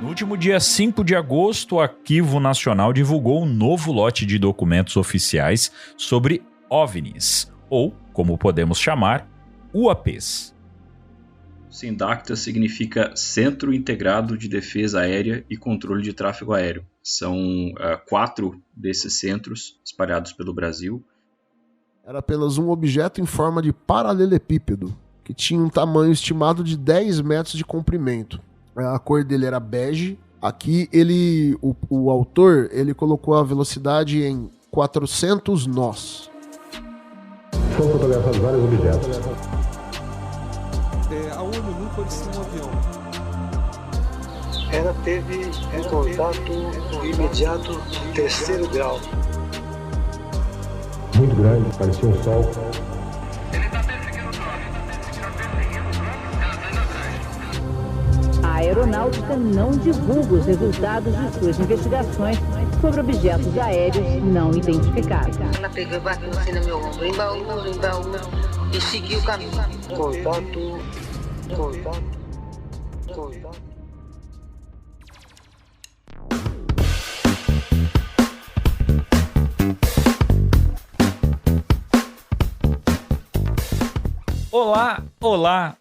No último dia 5 de agosto, o Arquivo Nacional divulgou um novo lote de documentos oficiais sobre OVNIs, ou, como podemos chamar, UAPs. SINDACTA significa Centro Integrado de Defesa Aérea e Controle de Tráfego Aéreo. São 4 desses centros espalhados pelo Brasil. Era apenas um objeto em forma de paralelepípedo, que tinha um tamanho estimado de 10 metros de comprimento. A cor dele era bege. Aqui o autor colocou a velocidade em 400 nós. Foram fotografados vários objetos. A olho nu pode ser um avião. Ela teve um contato imediato de terceiro grau. Muito grande, parecia um sol. A aeronáutica não divulga os resultados de suas investigações sobre objetos aéreos não identificados. Ela pegou e bateu assim no meu ombro, embaú, e seguiu o caminho. Contato.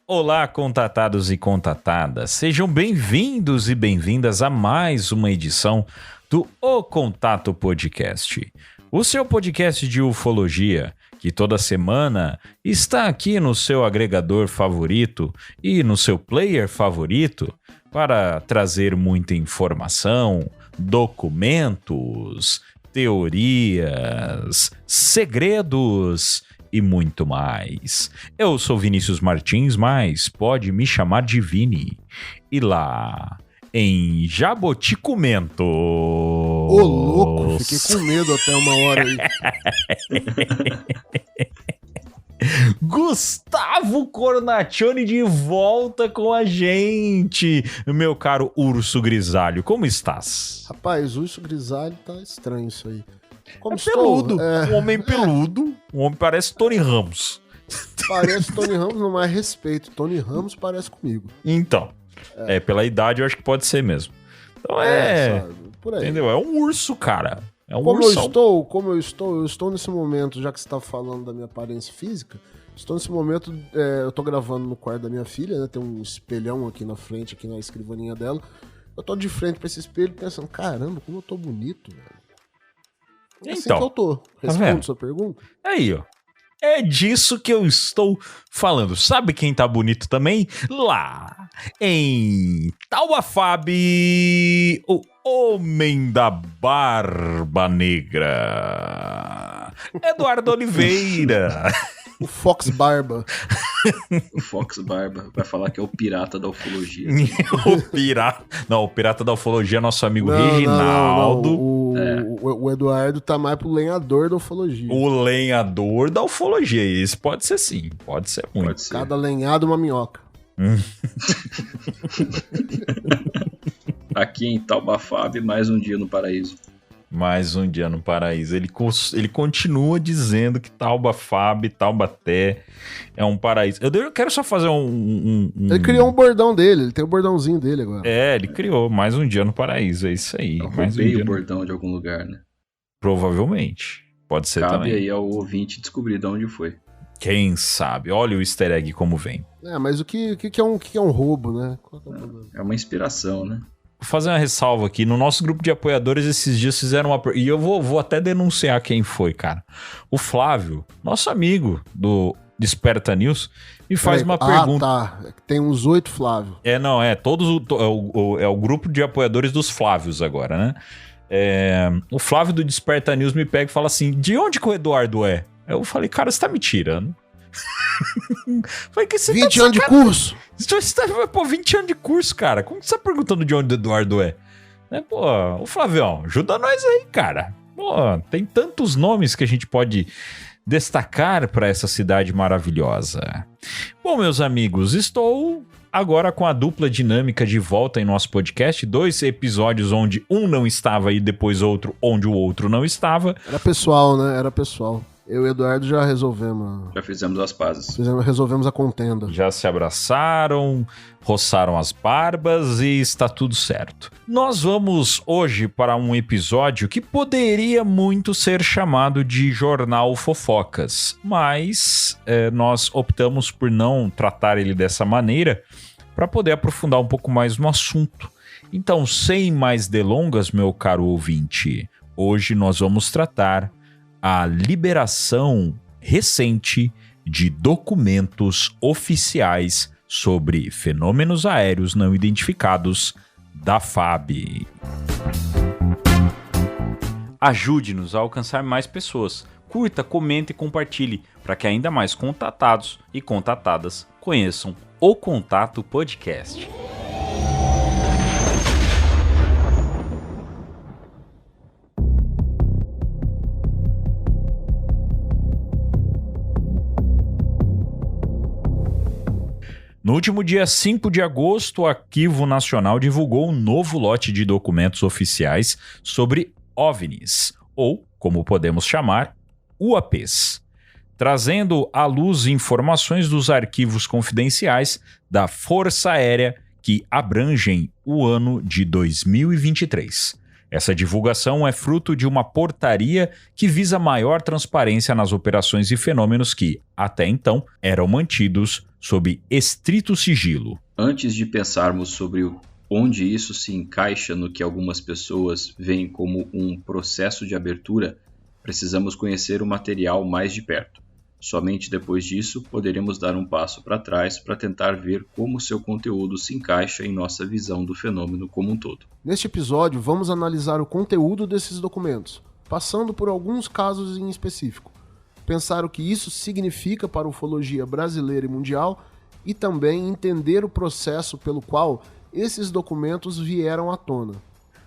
Olá, contatados e contatadas. Sejam bem-vindos e bem-vindas a mais uma edição do O Contato Podcast, o seu podcast de ufologia, que toda semana está aqui no seu agregador favorito e no seu player favorito para trazer muita informação, documentos, teorias, segredos e muito mais. Eu sou Vinícius Martins, mas pode me chamar de Vini. E lá em Jaboticumento. Ô, louco, fiquei com medo até uma hora aí. Gustavo Cornaccioni de volta com a gente, meu caro urso grisalho, como estás? Rapaz, urso grisalho tá estranho isso aí. Como peludo, um homem peludo, um homem parece Tony Ramos. Parece Tony Ramos, não mais respeito. Tony Ramos parece comigo. Então, pela idade eu acho que pode ser mesmo. Então sabe, por aí. Entendeu? É um urso, cara. É um como ursão. eu estou nesse momento, já que você está falando da minha aparência física, estou nesse momento, eu tô gravando no quarto da minha filha, né? Tem um espelhão aqui na frente, aqui na escrivaninha dela. Eu tô de frente pra esse espelho pensando, caramba, como eu tô bonito, velho. É assim então, que eu tô. Respondo sua pergunta? Aí, ó. É disso que eu estou falando. Sabe quem tá bonito também? Lá em Taubaté, o homem da barba negra, Eduardo Oliveira. O Fox Barba. O Fox Barba vai falar que é o pirata da ufologia. O pirata da ufologia é nosso amigo Reginaldo. O Eduardo tá mais pro lenhador da ufologia. O lenhador da ufologia. Esse pode ser sim. Pode ser muito. Pode ser. Cada lenhado uma minhoca. Aqui em Taubaté, mais um dia no paraíso. Mais um dia no paraíso. Ele continua dizendo que Taubaté é um paraíso. Eu quero só fazer Ele criou um bordão dele, ele tem o bordãozinho dele agora. Ele criou mais um dia no paraíso, é isso aí. Eu mais roubei um dia o bordão de algum lugar, né? Provavelmente. Pode ser Cabe também. aí ao ouvinte descobrir de onde foi. Quem sabe? Olha o easter egg como vem. Mas o que é um roubo, né? Qual que é o problema? É uma inspiração, né? Vou fazer uma ressalva aqui. No nosso grupo de apoiadores, esses dias fizeram uma... E eu vou até denunciar quem foi, cara. O Flávio, nosso amigo do Desperta News, me faz uma pergunta. Tá. Tem uns 8 Flávio. Todos é o grupo de apoiadores dos Flávios agora, né? O Flávio do Desperta News me pega e fala assim, de onde que o Eduardo é? Eu falei, cara, você tá me tirando. Falei, que você 20 anos de curso. Você tá, 20 anos de curso, cara. Como que você tá perguntando de onde o Eduardo é? Ô Flavião, ajuda nós aí, cara. Pô, tem tantos nomes que a gente pode destacar para essa cidade maravilhosa. Bom, meus amigos, estou agora com a dupla dinâmica de volta em nosso podcast. 2 episódios onde um não estava e depois outro onde o outro não estava. Era pessoal, né? Era pessoal. Eu e o Eduardo já resolvemos. Já fizemos as pazes. Resolvemos a contenda. Já se abraçaram, roçaram as barbas e está tudo certo. Nós vamos hoje para um episódio que poderia muito ser chamado de Jornal Fofocas, mas nós optamos por não tratar ele dessa maneira para poder aprofundar um pouco mais no assunto. Então, sem mais delongas, meu caro ouvinte, hoje nós vamos tratar a liberação recente de documentos oficiais sobre fenômenos aéreos não identificados da FAB. Ajude-nos a alcançar mais pessoas. Curta, comente e compartilhe para que ainda mais contatados e contatadas conheçam o Contato Podcast. No último dia 5 de agosto, o Arquivo Nacional divulgou um novo lote de documentos oficiais sobre OVNIs, ou, como podemos chamar, UAPs, trazendo à luz informações dos arquivos confidenciais da Força Aérea que abrangem o ano de 2023. Essa divulgação é fruto de uma portaria que visa maior transparência nas operações e fenômenos que, até então, eram mantidos sob estrito sigilo. Antes de pensarmos sobre onde isso se encaixa no que algumas pessoas veem como um processo de abertura, precisamos conhecer o material mais de perto. Somente depois disso poderemos dar um passo para trás para tentar ver como seu conteúdo se encaixa em nossa visão do fenômeno como um todo. Neste episódio, vamos analisar o conteúdo desses documentos, passando por alguns casos em específico, pensar o que isso significa para a ufologia brasileira e mundial e também entender o processo pelo qual esses documentos vieram à tona.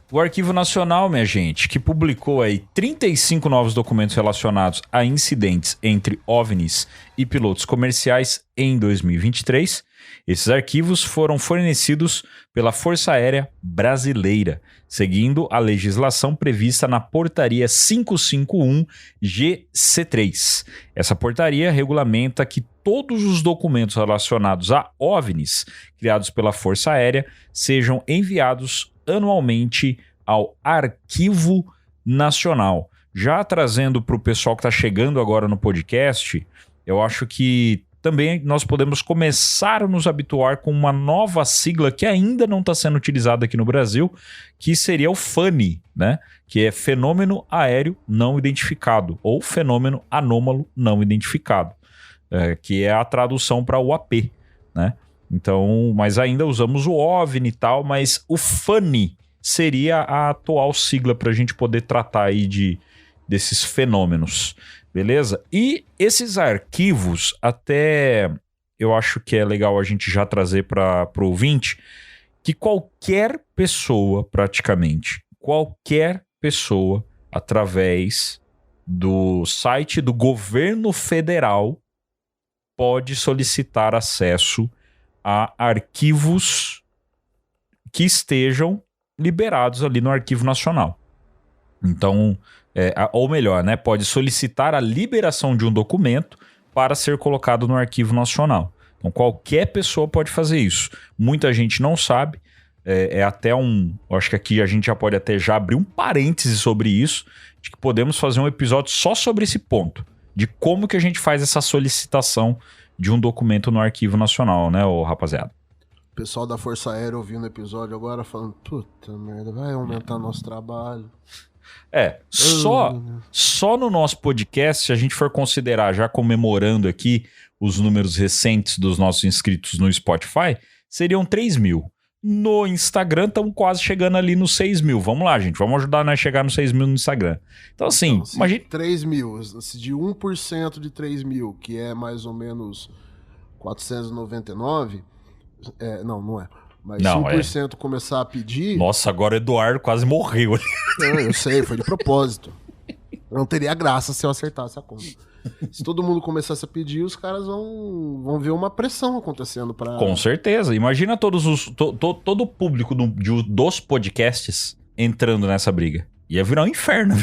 O Arquivo Nacional, minha gente, que publicou aí 35 novos documentos relacionados a incidentes entre OVNIs e pilotos comerciais em 2023. Esses arquivos foram fornecidos pela Força Aérea Brasileira, seguindo a legislação prevista na Portaria 551-GC3. Essa portaria regulamenta que todos os documentos relacionados a OVNIs criados pela Força Aérea sejam enviados anualmente ao Arquivo Nacional. Já trazendo para o pessoal que está chegando agora no podcast, eu acho que também nós podemos começar a nos habituar com uma nova sigla que ainda não está sendo utilizada aqui no Brasil, que seria o FANI, né? Que é Fenômeno Aéreo Não Identificado, ou Fenômeno Anômalo Não Identificado, que é a tradução para UAP, né? Então, mas ainda usamos o OVNI e tal, mas o FANI seria a atual sigla para a gente poder tratar aí desses fenômenos, beleza? E esses arquivos, até eu acho que é legal a gente já trazer para o ouvinte, que qualquer pessoa, praticamente, qualquer pessoa, através do site do governo federal, pode solicitar acesso a arquivos que estejam liberados ali no Arquivo Nacional. Então, ou melhor, né, pode solicitar a liberação de um documento para ser colocado no Arquivo Nacional. Então, qualquer pessoa pode fazer isso. Muita gente não sabe. Até eu acho que aqui a gente já pode até já abrir um parêntese sobre isso, de que podemos fazer um episódio só sobre esse ponto, de como que a gente faz essa solicitação de um documento no Arquivo Nacional, né, ô rapaziada? O pessoal da Força Aérea ouvindo o episódio agora falando, puta merda, vai aumentar nosso trabalho. Só no nosso podcast, se a gente for considerar, já comemorando aqui os números recentes dos nossos inscritos no Spotify, seriam 3 mil. No Instagram, estamos quase chegando ali nos 6 mil. Vamos lá, gente. Vamos ajudar nós a chegar nos 6 mil no Instagram. Então, assim, imagine... 3 mil. Se de 1% de 3 mil, que é mais ou menos 499... não é. Mas se 1% começar a pedir... Nossa, agora o Eduardo quase morreu. Eu sei, foi de propósito. Não teria graça se eu acertasse a conta. Se todo mundo começasse a pedir, os caras vão ver uma pressão acontecendo para... Com certeza. Imagina todo o público dos podcasts entrando nessa briga. Ia virar um inferno.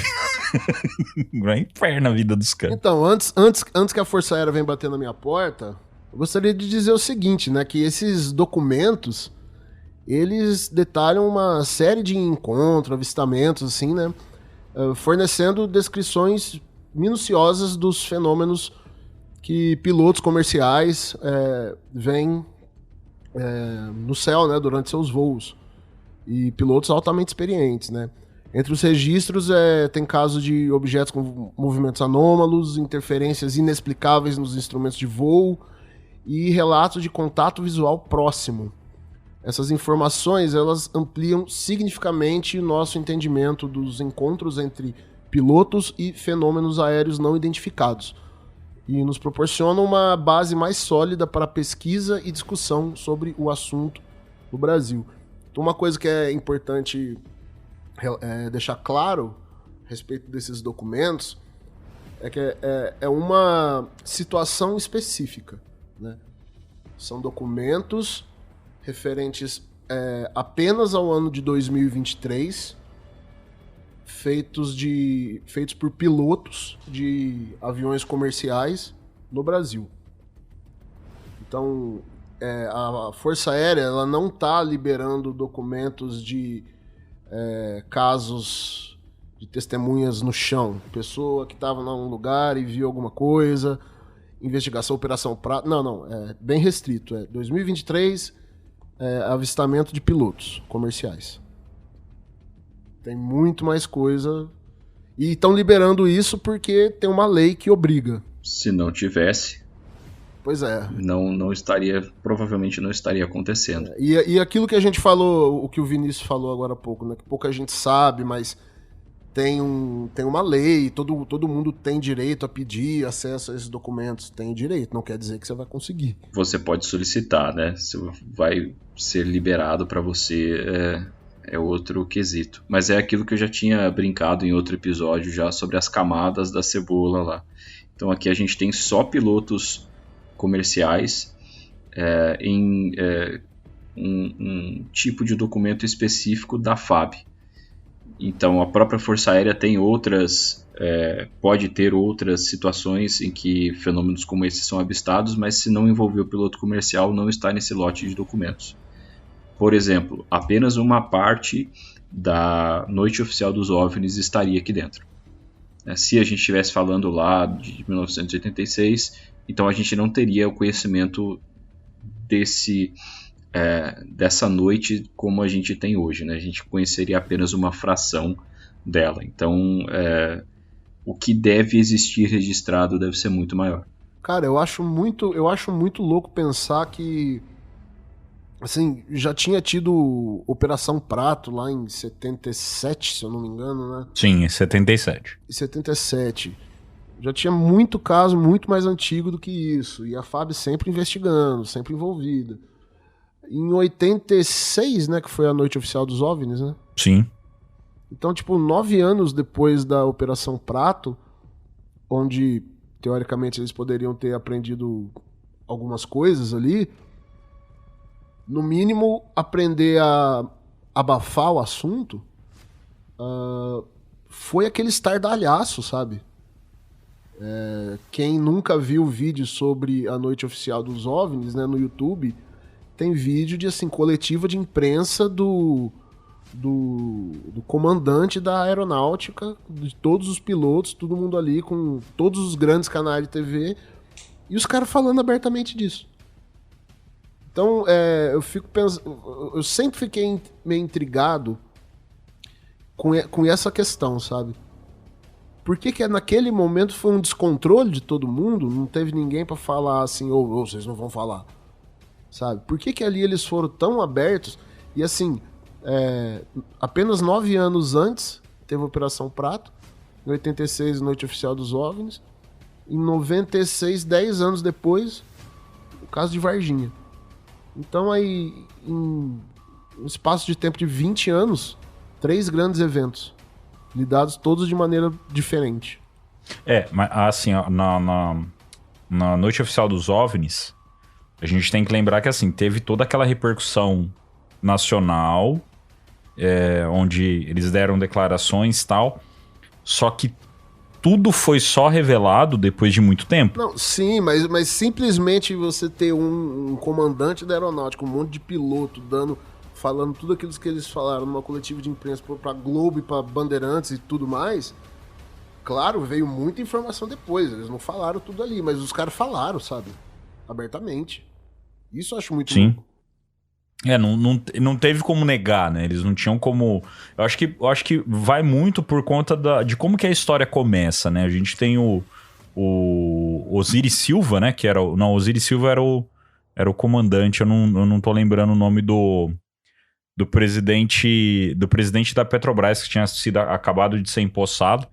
É um inferno a vida dos caras. Então, antes que a Força Aérea venha bater na minha porta, eu gostaria de dizer o seguinte, né? Que esses documentos, eles detalham uma série de encontros, avistamentos, assim, né? Fornecendo descrições minuciosas dos fenômenos que pilotos comerciais veem no céu, né? Durante seus voos. E pilotos altamente experientes, né? Entre os registros, tem casos de objetos com movimentos anômalos, interferências inexplicáveis nos instrumentos de voo e relatos de contato visual próximo. Essas informações, elas ampliam significativamente nosso entendimento dos encontros entre pilotos e fenômenos aéreos não identificados e nos proporcionam uma base mais sólida para pesquisa e discussão sobre o assunto no Brasil. Então, uma coisa que é importante deixar claro a respeito desses documentos é que é uma situação específica, né? São documentos referentes apenas ao ano de 2023, feitos por pilotos de aviões comerciais no Brasil. Então, a Força Aérea ela não está liberando documentos de casos de testemunhas no chão. Pessoa que estava num lugar e viu alguma coisa, investigação, Operação Prato. Não, é bem restrito. 2023, avistamento de pilotos comerciais. Tem muito mais coisa. E estão liberando isso porque tem uma lei que obriga. Se não tivesse... Pois é. Provavelmente não estaria acontecendo. E aquilo que a gente falou, o que o Vinícius falou agora há pouco, né? Que pouca gente sabe, mas tem uma lei, todo mundo tem direito a pedir acesso a esses documentos. Tem direito, não quer dizer que você vai conseguir. Você pode solicitar, né? Se vai ser liberado para você é outro quesito. Mas é aquilo que eu já tinha brincado em outro episódio já sobre as camadas da cebola lá. Então aqui a gente tem só pilotos comerciais em um tipo de documento específico da FAB. Então a própria Força Aérea tem pode ter outras situações em que fenômenos como esse são avistados, mas se não envolver o piloto comercial não está nesse lote de documentos. Por exemplo, apenas uma parte da Noite Oficial dos OVNIs estaria aqui dentro. Se a gente estivesse falando lá de 1986, então a gente não teria o conhecimento dessa noite como a gente tem hoje, né? A gente conheceria apenas uma fração dela. Então, o que deve existir registrado deve ser muito maior. Cara, eu acho muito louco pensar que, assim, já tinha tido Operação Prato lá em 77, se eu não me engano, né? Sim, em 77. Em 77. Já tinha muito caso, muito mais antigo do que isso. E a FAB sempre investigando, sempre envolvida. Em 86, né, que foi a Noite Oficial dos OVNIs, né? Sim. Então, 9 anos depois da Operação Prato, onde, teoricamente, eles poderiam ter aprendido algumas coisas ali, no mínimo, aprender a abafar o assunto, foi aquele estardalhaço, sabe? Quem nunca viu vídeo sobre a Noite Oficial dos OVNIs, né, no YouTube, tem vídeo de coletiva de imprensa do comandante da aeronáutica, de todos os pilotos, todo mundo ali com todos os grandes canais de TV, e os caras falando abertamente disso. Então, eu sempre fiquei meio intrigado com essa questão, sabe? Por que naquele momento foi um descontrole de todo mundo? Não teve ninguém pra falar assim, ou vocês não vão falar, sabe? Por que ali eles foram tão abertos? E assim, apenas 9 anos antes teve a Operação Prato, em 86, Noite Oficial dos OVNIs, em 96, 10 anos depois, o caso de Varginha. Então aí, em um espaço de tempo de 20 anos, 3 grandes eventos, lidados todos de maneira diferente. Mas assim, ó, na Noite Oficial dos OVNIs, a gente tem que lembrar que assim, teve toda aquela repercussão nacional, onde eles deram declarações e tal, Só que tudo foi só revelado depois de muito tempo. Não, sim, mas simplesmente você ter um comandante da aeronáutica, um monte de piloto falando tudo aquilo que eles falaram numa coletiva de imprensa pra Globo e pra Bandeirantes e tudo mais. Claro, veio muita informação depois, eles não falaram tudo ali, mas os caras falaram, sabe? Abertamente. Isso eu acho muito Sim. louco. Não teve como negar, né? Eles não tinham como... Eu acho que vai muito por conta de como que a história começa, né? A gente tem o Osiris Silva, né? Que era Osiris Silva era o comandante, eu não tô lembrando o nome do presidente da Petrobras, que tinha acabado de ser empossado.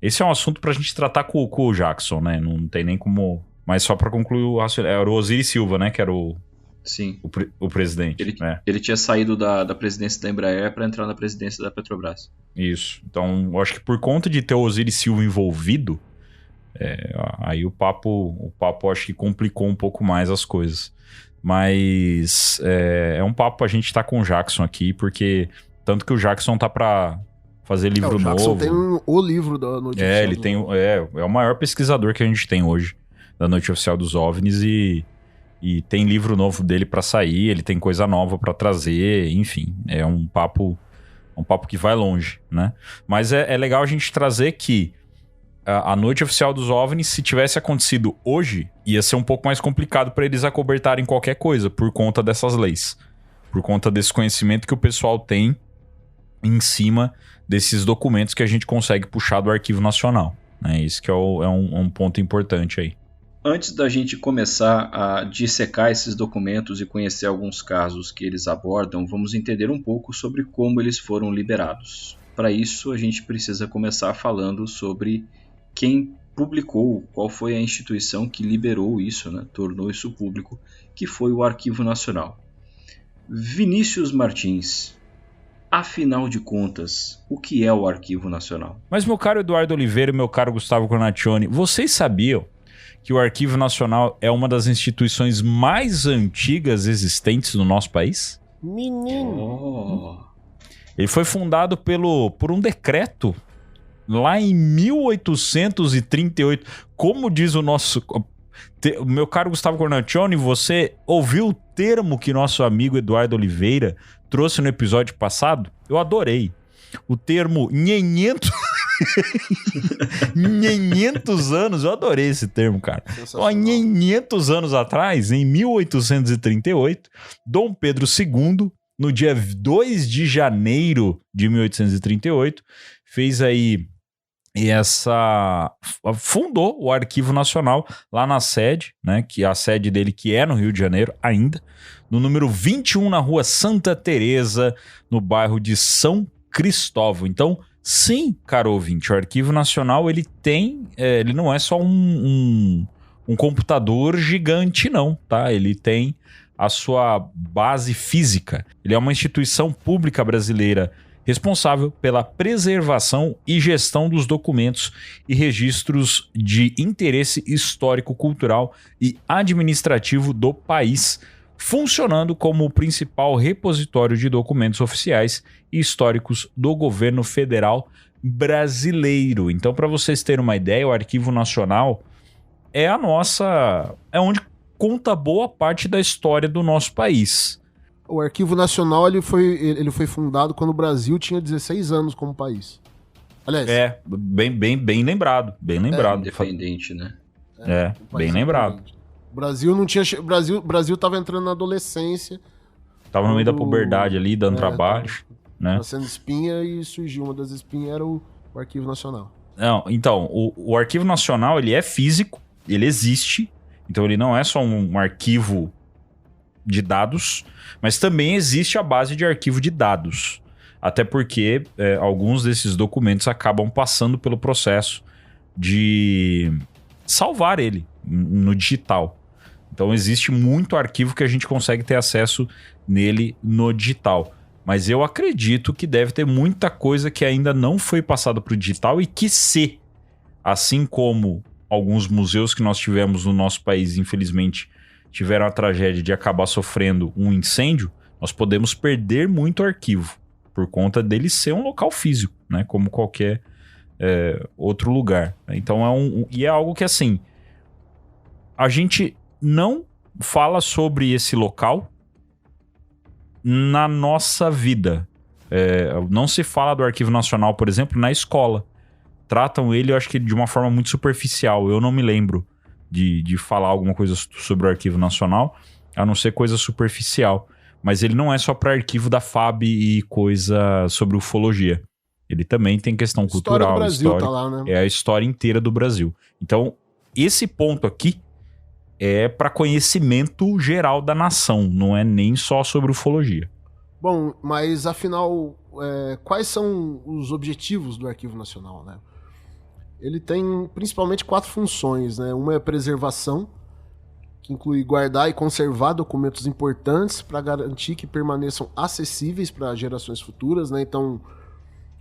Esse é um assunto pra gente tratar com o Jackson, né? Não tem nem como... Mas só pra concluir o raciocínio, era o Osiris Silva, né? Que era Sim. O presidente. Ele tinha saído da presidência da Embraer para entrar na presidência da Petrobras. Isso. Então, eu acho que por conta de ter o Osiris Silva envolvido, aí o papo acho que complicou um pouco mais as coisas. Mas é um papo pra gente estar com o Jackson aqui, porque tanto que o Jackson tá pra fazer livro O Jackson novo. tem o livro da Noite Oficial. Ele tem é o maior pesquisador que a gente tem hoje da Noite Oficial dos OVNIs e tem livro novo dele pra sair, ele tem coisa nova pra trazer, enfim, é um papo que vai longe, né? Mas é legal a gente trazer que a Noite Oficial dos OVNIs, se tivesse acontecido hoje, ia ser um pouco mais complicado pra eles acobertarem qualquer coisa, por conta dessas leis, por conta desse conhecimento que o pessoal tem em cima desses documentos que a gente consegue puxar do Arquivo Nacional, né? Isso que é um ponto importante aí. Antes da gente começar a dissecar esses documentos e conhecer alguns casos que eles abordam, vamos entender um pouco sobre como eles foram liberados. Para isso, a gente precisa começar falando sobre quem publicou, qual foi a instituição que liberou isso, né? Tornou isso público, que foi o Arquivo Nacional. Vinícius Martins, afinal de contas, o que é o Arquivo Nacional? Mas meu caro Eduardo Oliveira e meu caro Gustavo Cornacchione, vocês sabiam que o Arquivo Nacional é uma das instituições mais antigas existentes no nosso país? Menino! Ele foi fundado por um decreto lá em 1838. Como diz o nosso... Meu caro Gustavo Cornacchione, você ouviu o termo que nosso amigo Eduardo Oliveira trouxe no episódio passado? Eu adorei. O termo nhenhento... 500 anos, eu adorei esse termo, cara. Há 500 anos atrás, em 1838, Dom Pedro II, no dia 2 de janeiro de 1838, fez aí fundou o Arquivo Nacional lá na sede, né, que a sede dele que é no Rio de Janeiro ainda, no número 21 na rua Santa Teresa, no bairro de São Cristóvão. Então, sim, caro ouvinte, o Arquivo Nacional ele não é só um computador gigante não, tá? Ele tem a sua base física. Ele é uma instituição pública brasileira responsável pela preservação e gestão dos documentos e registros de interesse histórico, cultural e administrativo do país, funcionando como o principal repositório de documentos oficiais e históricos do governo federal brasileiro. Então, para vocês terem uma ideia, o Arquivo Nacional é onde conta boa parte da história do nosso país. O Arquivo Nacional ele foi fundado quando o Brasil tinha 16 anos como país. Aliás, bem lembrado, bem lembrado. Independente, né? Bem lembrado. O Brasil não tinha. O Brasil tava entrando na adolescência. Tava no meio da puberdade ali, dando trabalho, né? Nascendo espinha e surgiu uma das espinhas, era o Arquivo Nacional. Não, então, o Arquivo Nacional, ele é físico, ele existe, então ele não é só um arquivo de dados, mas também existe a base de arquivo de dados. Até porque alguns desses documentos acabam passando pelo processo de salvar ele no digital. Então existe muito arquivo que a gente consegue ter acesso nele no digital. Mas eu acredito que deve ter muita coisa que ainda não foi passada para o digital e que assim como alguns museus que nós tivemos no nosso país, infelizmente, tiveram a tragédia de acabar sofrendo um incêndio, nós podemos perder muito arquivo por conta dele ser um local físico, né? Como qualquer outro lugar. Então e é algo que, assim, a gente não fala sobre esse local na nossa vida. Não se fala do Arquivo Nacional, por exemplo, na escola. Tratam ele, eu acho que de uma forma muito superficial. Eu não me lembro de falar alguma coisa sobre o Arquivo Nacional, a não ser coisa superficial. Mas ele não é só para arquivo da FAB e coisa sobre ufologia. Ele também tem questão cultural, do Brasil histórica. Tá lá, né? É a história inteira do Brasil. Então, esse ponto aqui é para conhecimento geral da nação, não é nem só sobre ufologia. Bom, mas afinal, quais são os objetivos do Arquivo Nacional, né? Ele tem principalmente 4 funções, né? Uma é a preservação, que inclui guardar e conservar documentos importantes para garantir que permaneçam acessíveis para gerações futuras, né? Então,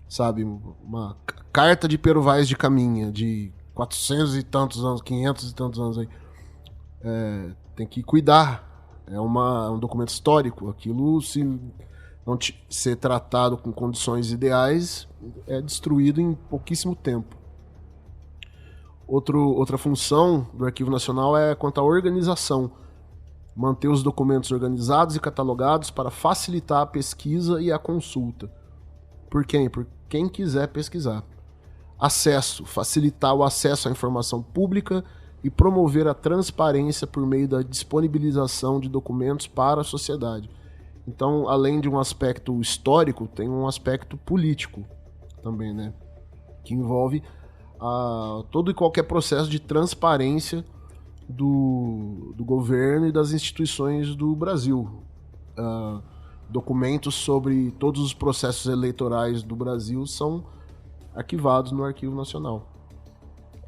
sabe, uma carta de Pero Vaz de Caminha, de 400 e tantos anos, 500 e tantos anos aí, tem que cuidar. É um documento histórico. Aquilo, se não ser tratado com condições ideais, é destruído em pouquíssimo tempo. Outra função do Arquivo Nacional é quanto à organização. Manter os documentos organizados e catalogados para facilitar a pesquisa e a consulta. Por quem? Por quem quiser pesquisar. Acesso. Facilitar o acesso à informação pública e promover a transparência por meio da disponibilização de documentos para a sociedade. Então, além de um aspecto histórico, tem um aspecto político também, né? Que envolve todo e qualquer processo de transparência do governo e das instituições do Brasil. Documentos sobre todos os processos eleitorais do Brasil são arquivados no Arquivo Nacional.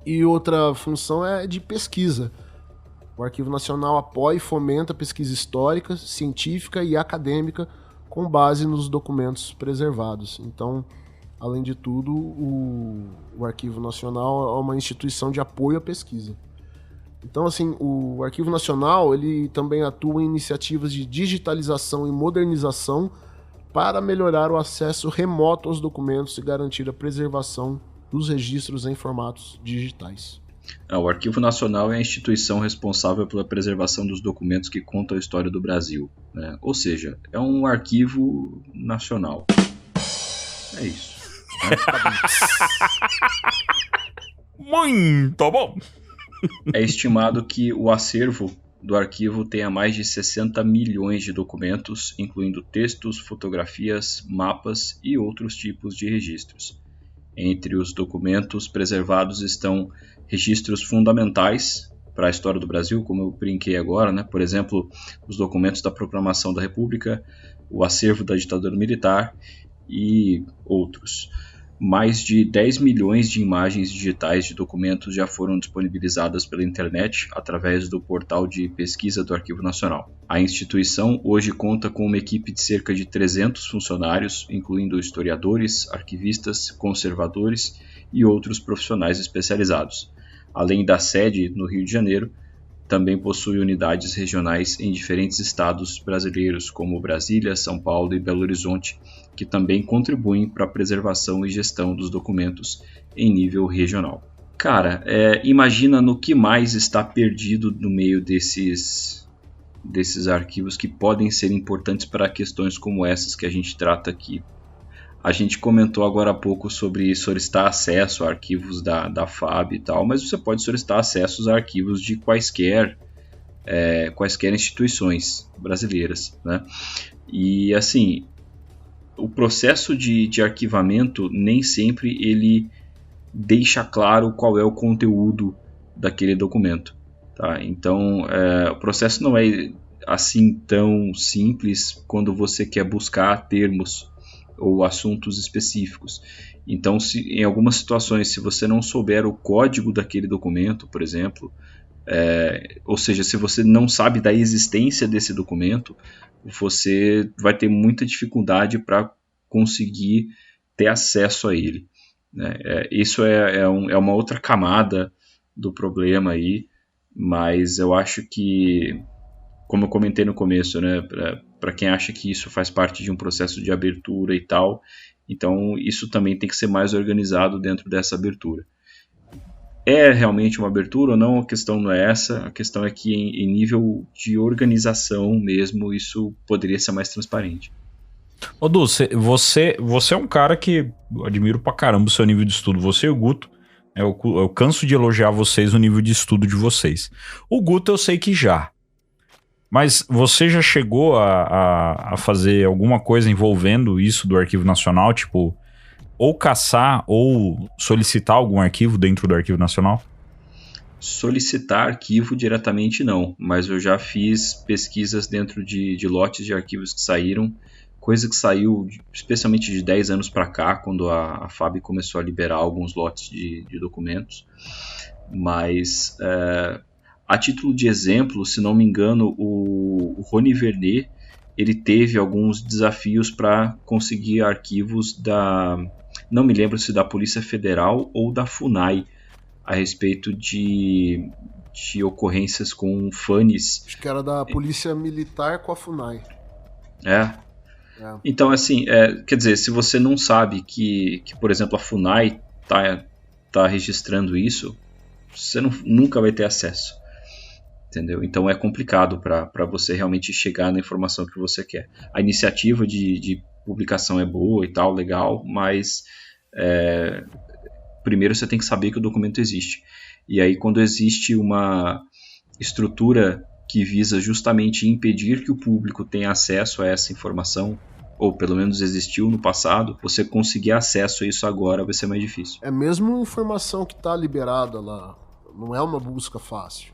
E outra função é de pesquisa. O Arquivo Nacional apoia e fomenta a pesquisa histórica, científica e acadêmica com base nos documentos preservados. Então, além de tudo, o Arquivo Nacional é uma instituição de apoio à pesquisa. Então, assim, o Arquivo Nacional ele também atua em iniciativas de digitalização e modernização para melhorar o acesso remoto aos documentos e garantir a preservação dos registros em formatos digitais. O Arquivo Nacional é a instituição responsável pela preservação dos documentos que contam a história do Brasil, né? Ou seja, é um arquivo nacional. É isso. Muito bom! É estimado que o acervo do arquivo tenha mais de 60 milhões de documentos, incluindo textos, fotografias, mapas e outros tipos de registros. Entre os documentos preservados estão registros fundamentais para a história do Brasil, como eu brinquei agora, né? Por exemplo, os documentos da Proclamação da República, o acervo da ditadura militar e outros. Mais de 10 milhões de imagens digitais de documentos já foram disponibilizadas pela internet através do portal de pesquisa do Arquivo Nacional. A instituição hoje conta com uma equipe de cerca de 300 funcionários, incluindo historiadores, arquivistas, conservadores e outros profissionais especializados. Além da sede no Rio de Janeiro, também possui unidades regionais em diferentes estados brasileiros, como Brasília, São Paulo e Belo Horizonte, que também contribuem para a preservação e gestão dos documentos em nível regional. Cara, imagina no que mais está perdido no meio desses arquivos que podem ser importantes para questões como essas que a gente trata aqui. A gente comentou agora há pouco sobre solicitar acesso a arquivos da FAB e tal, mas você pode solicitar acessos a arquivos de quaisquer instituições brasileiras, né? E assim, o processo de arquivamento nem sempre ele deixa claro qual é o conteúdo daquele documento, tá? Então, o processo não é assim tão simples quando você quer buscar termos ou assuntos específicos. Então, em algumas situações, se você não souber o código daquele documento, por exemplo, ou seja, se você não sabe da existência desse documento, você vai ter muita dificuldade para conseguir ter acesso a ele, né? Isso é uma outra camada do problema aí, mas eu acho que, como eu comentei no começo, né, para quem acha que isso faz parte de um processo de abertura e tal, Então, isso também tem que ser mais organizado dentro dessa abertura. É realmente uma abertura ou não? A questão não é essa. A questão é que, em nível de organização mesmo, isso poderia ser mais transparente. Ô, Du, você é um cara que eu admiro pra caramba o seu nível de estudo. Você e o Guto, eu canso de elogiar vocês no nível de estudo de vocês. O Guto eu sei que já. Mas você já chegou a fazer alguma coisa envolvendo isso do Arquivo Nacional? Tipo, ou caçar ou solicitar algum arquivo dentro do Arquivo Nacional? Solicitar arquivo diretamente não, mas eu já fiz pesquisas dentro de lotes de arquivos que saíram, coisa que saiu especialmente de 10 anos para cá, quando a FAB começou a liberar alguns lotes de documentos. Mas, a título de exemplo, se não me engano, o Rony Vernet, ele teve alguns desafios para conseguir arquivos não me lembro se da Polícia Federal ou da FUNAI, a respeito de ocorrências com FANES. Acho que era da Polícia Militar com a FUNAI. Então, assim, quer dizer, se você não sabe que por exemplo, a FUNAI tá registrando isso, você nunca vai ter acesso. Entendeu? Então é complicado para você realmente chegar na informação que você quer. A iniciativa de publicação é boa e tal, legal, mas primeiro você tem que saber que o documento existe. E aí, quando existe uma estrutura que visa justamente impedir que o público tenha acesso a essa informação, ou pelo menos existiu no passado, você conseguir acesso a isso agora vai ser mais difícil. É mesmo informação que está liberada lá, não é uma busca fácil.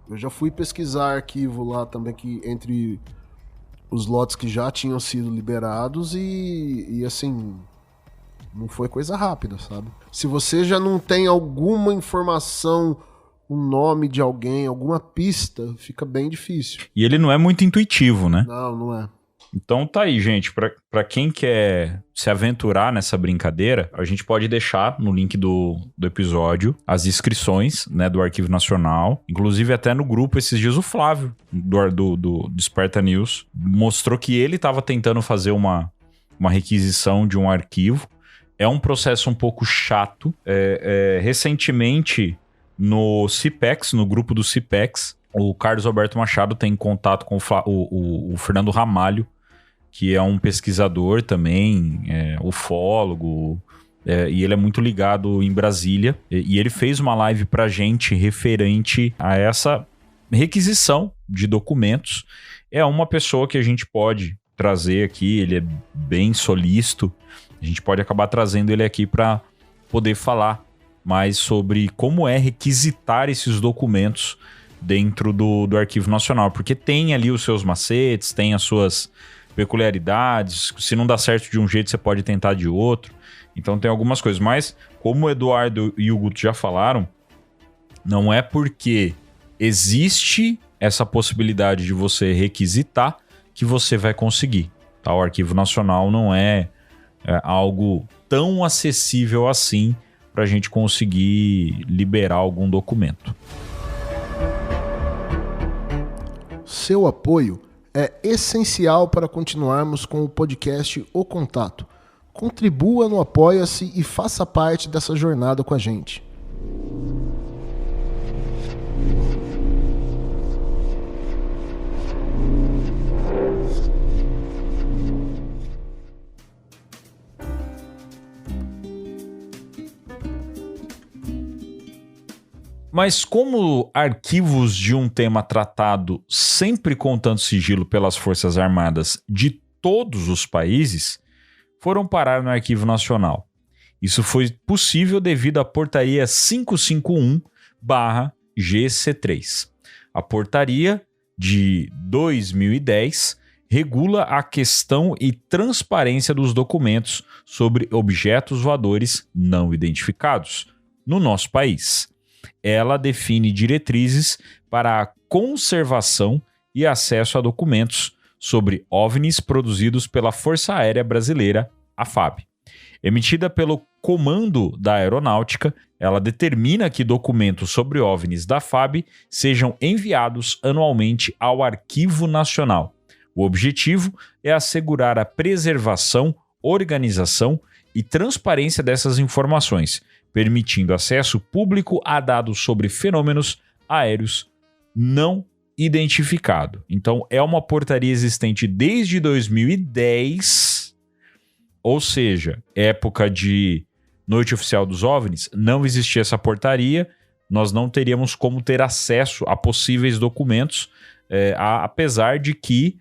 Eu já fui pesquisar arquivo lá também, que entre os lotes que já tinham sido liberados e assim, não foi coisa rápida, sabe? Se você já não tem alguma informação, um nome de alguém, alguma pista, fica bem difícil. E ele não é muito intuitivo, né? Não é. Então tá aí, gente. Pra quem quer se aventurar nessa brincadeira, a gente pode deixar no link do episódio as inscrições, né, do Arquivo Nacional. Inclusive até no grupo esses dias o Flávio, do Sparta News, mostrou que ele estava tentando fazer uma requisição de um arquivo. É um processo um pouco chato. Recentemente, no CIPEX, no grupo do CIPEX, o Carlos Alberto Machado tem contato com o Fernando Ramalho, que é um pesquisador também, ufólogo, e ele é muito ligado em Brasília. E ele fez uma live pra gente referente a essa requisição de documentos. É uma pessoa que a gente pode trazer aqui, ele é bem solícito, a gente pode acabar trazendo ele aqui para poder falar mais sobre como é requisitar esses documentos dentro do Arquivo Nacional, porque tem ali os seus macetes, tem as suas peculiaridades, se não dá certo de um jeito, você pode tentar de outro, então tem algumas coisas, mas como o Eduardo e o Guto já falaram, não é porque existe essa possibilidade de você requisitar que você vai conseguir, tá? O Arquivo Nacional não é algo tão acessível assim para a gente conseguir liberar algum documento. Seu apoio é essencial para continuarmos com o podcast O Contato. Contribua no Apoia-se e faça parte dessa jornada com a gente. Mas como arquivos de um tema tratado sempre com tanto sigilo pelas Forças Armadas de todos os países, foram parar no Arquivo Nacional. Isso foi possível devido à Portaria 551/GC3. A portaria de 2010 regula a questão e transparência dos documentos sobre objetos voadores não identificados no nosso país. Ela define diretrizes para a conservação e acesso a documentos sobre OVNIs produzidos pela Força Aérea Brasileira, a FAB. Emitida pelo Comando da Aeronáutica, ela determina que documentos sobre OVNIs da FAB sejam enviados anualmente ao Arquivo Nacional. O objetivo é assegurar a preservação, organização e transparência dessas informações, permitindo acesso público a dados sobre fenômenos aéreos não identificados. Então, é uma portaria existente desde 2010, ou seja, época de Noite Oficial dos OVNIs, não existia essa portaria, nós não teríamos como ter acesso a possíveis documentos, apesar de que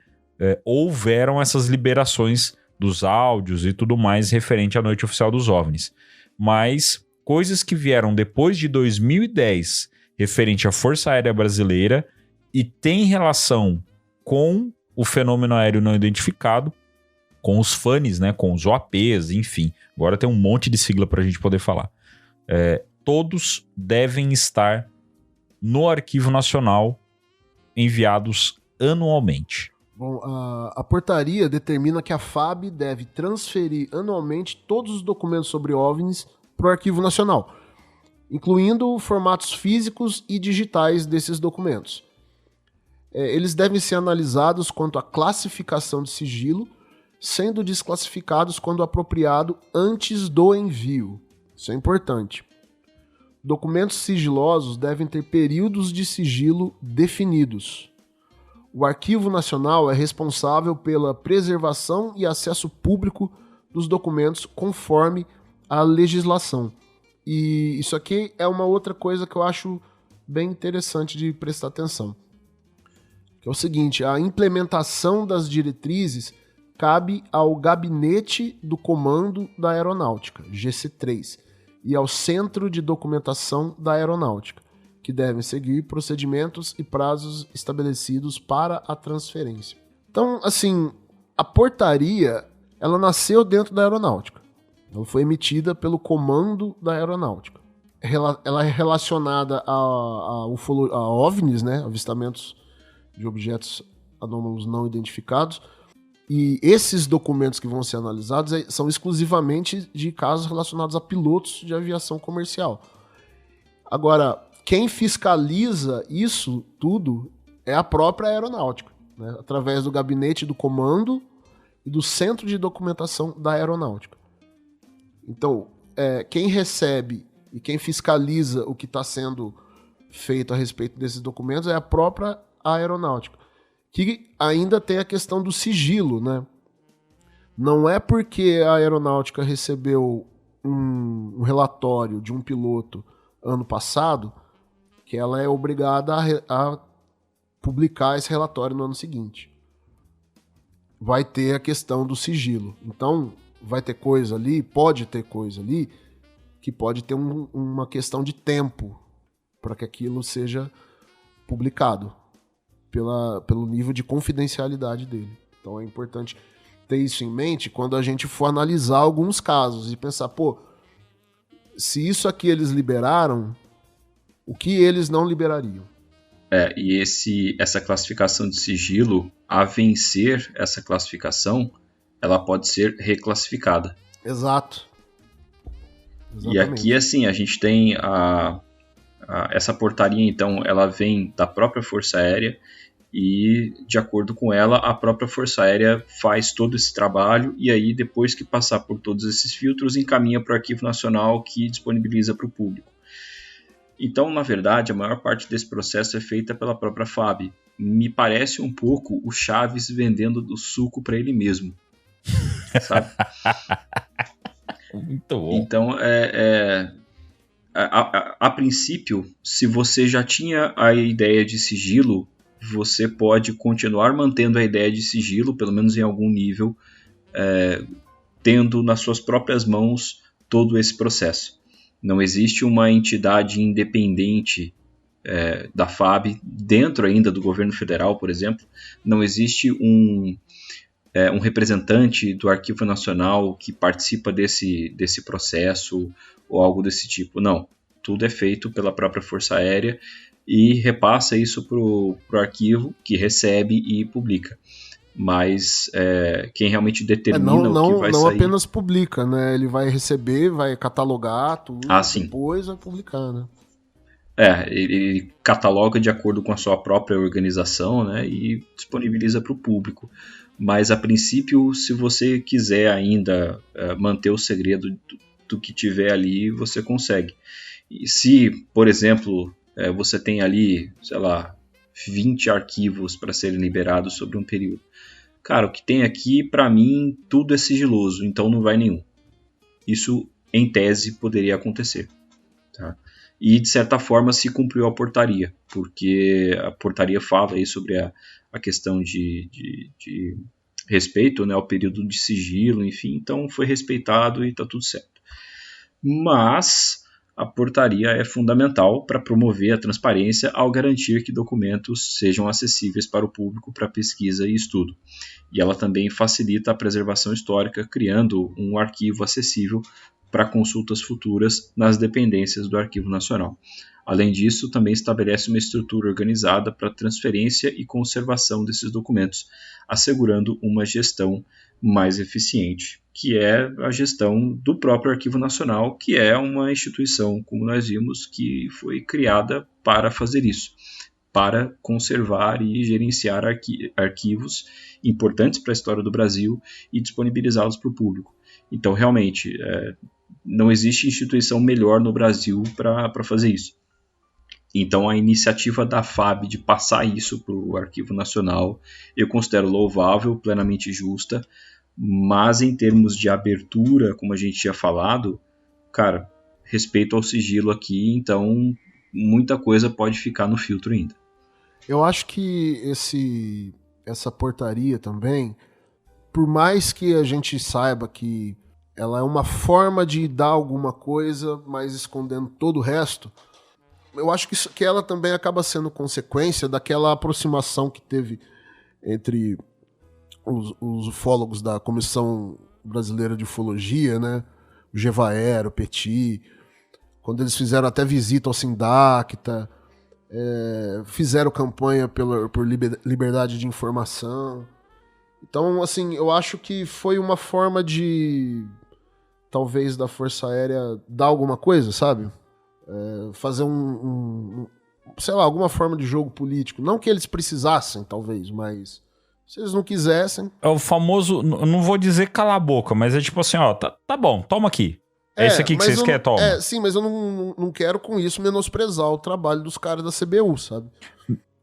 houveram essas liberações dos áudios e tudo mais referente à Noite Oficial dos OVNIs. Mas coisas que vieram depois de 2010 referente à Força Aérea Brasileira e tem relação com o fenômeno aéreo não identificado, com os FANES, né, com os OAPs, enfim. Agora tem um monte de sigla para a gente poder falar. Todos devem estar no Arquivo Nacional, enviados anualmente. Bom, a portaria determina que a FAB deve transferir anualmente todos os documentos sobre OVNIs para o Arquivo Nacional, incluindo formatos físicos e digitais desses documentos. Eles devem ser analisados quanto à classificação de sigilo, sendo desclassificados quando apropriado antes do envio. Isso é importante. Documentos sigilosos devem ter períodos de sigilo definidos. O Arquivo Nacional é responsável pela preservação e acesso público dos documentos conforme a legislação. E isso aqui é uma outra coisa que eu acho bem interessante de prestar atenção. Que é o seguinte, a implementação das diretrizes cabe ao Gabinete do Comando da Aeronáutica, GC3, e ao Centro de Documentação da Aeronáutica, que devem seguir procedimentos e prazos estabelecidos para a transferência. Então, assim, a portaria, ela nasceu dentro da aeronáutica. Ela foi emitida pelo Comando da Aeronáutica. Ela é relacionada a OVNIs, né, avistamentos de objetos anômalos não identificados, e esses documentos que vão ser analisados são exclusivamente de casos relacionados a pilotos de aviação comercial. Agora, quem fiscaliza isso tudo é a própria aeronáutica, né? Através do Gabinete do Comando e do Centro de Documentação da Aeronáutica. Então, quem recebe e quem fiscaliza o que está sendo feito a respeito desses documentos é a própria aeronáutica, que ainda tem a questão do sigilo, né? Não é porque a aeronáutica recebeu um relatório de um piloto ano passado que ela é obrigada a publicar esse relatório no ano seguinte. Vai ter a questão do sigilo. Então, vai ter coisa ali, pode ter coisa ali, que pode ter uma questão de tempo para que aquilo seja publicado pelo nível de confidencialidade dele. Então é importante ter isso em mente quando a gente for analisar alguns casos e pensar, se isso aqui eles liberaram, o que eles não liberariam? E essa classificação de sigilo, a vencer essa classificação, ela pode ser reclassificada. Exato. E aqui, assim, a gente tem essa portaria, então, ela vem da própria Força Aérea e, de acordo com ela, a própria Força Aérea faz todo esse trabalho e aí, depois que passar por todos esses filtros, encaminha para o Arquivo Nacional que disponibiliza para o público. Então, na verdade, a maior parte desse processo é feita pela própria FAB. Me parece um pouco o Chaves vendendo do suco para ele mesmo, sabe? Muito bom. Então, a princípio, se você já tinha a ideia de sigilo, você pode continuar mantendo a ideia de sigilo, pelo menos em algum nível, tendo nas suas próprias mãos todo esse processo. Não existe uma entidade independente da FAB, dentro ainda do governo federal, por exemplo. Não existe um representante do Arquivo Nacional que participa desse processo ou algo desse tipo. Não, tudo é feito pela própria Força Aérea e repassa isso para o arquivo, que recebe e publica. Mas quem realmente determina o que vai sair... Não apenas publica, né? Ele vai receber, vai catalogar tudo, depois vai publicar, né? Ele cataloga de acordo com a sua própria organização, né? E disponibiliza para o público. Mas, a princípio, se você quiser ainda manter o segredo do que tiver ali, você consegue. E se, por exemplo, você tem ali, sei lá, 20 arquivos para serem liberados sobre um período. Cara, o que tem aqui, para mim, tudo é sigiloso, então não vai nenhum. Isso, em tese, poderia acontecer. Tá? E, de certa forma, se cumpriu a portaria, porque a portaria fala aí sobre a questão de respeito, né, ao período de sigilo, enfim, então foi respeitado e está tudo certo. Mas a portaria é fundamental para promover a transparência ao garantir que documentos sejam acessíveis para o público para pesquisa e estudo. E ela também facilita a preservação histórica, criando um arquivo acessível para consultas futuras nas dependências do Arquivo Nacional. Além disso, também estabelece uma estrutura organizada para transferência e conservação desses documentos, assegurando uma gestão mais eficiente, que é a gestão do próprio Arquivo Nacional, que é uma instituição, como nós vimos, que foi criada para fazer isso, para conservar e gerenciar arquivos importantes para a história do Brasil e disponibilizá-los para o público. Então, realmente, não existe instituição melhor no Brasil para fazer isso. Então, a iniciativa da FAB de passar isso para o Arquivo Nacional, eu considero louvável, plenamente justa, mas em termos de abertura, como a gente tinha falado, cara, respeito ao sigilo aqui, então muita coisa pode ficar no filtro ainda. Eu acho que essa portaria também, por mais que a gente saiba que ela é uma forma de dar alguma coisa, mas escondendo todo o resto, eu acho que ela também acaba sendo consequência daquela aproximação que teve entre os ufólogos da Comissão Brasileira de Ufologia, né? O Gevaer, o Petit, quando eles fizeram até visita ao Sindacta, fizeram campanha por liberdade de informação. Então, assim, eu acho que foi uma forma de, talvez, da Força Aérea dar alguma coisa, sabe? Fazer sei lá, alguma forma de jogo político. Não que eles precisassem, talvez, mas se eles não quisessem... É o famoso, não vou dizer cala a boca, mas é tipo assim, ó, tá bom, toma aqui. É isso aqui que vocês querem, toma. Sim, mas eu não quero com isso menosprezar o trabalho dos caras da CBU, sabe?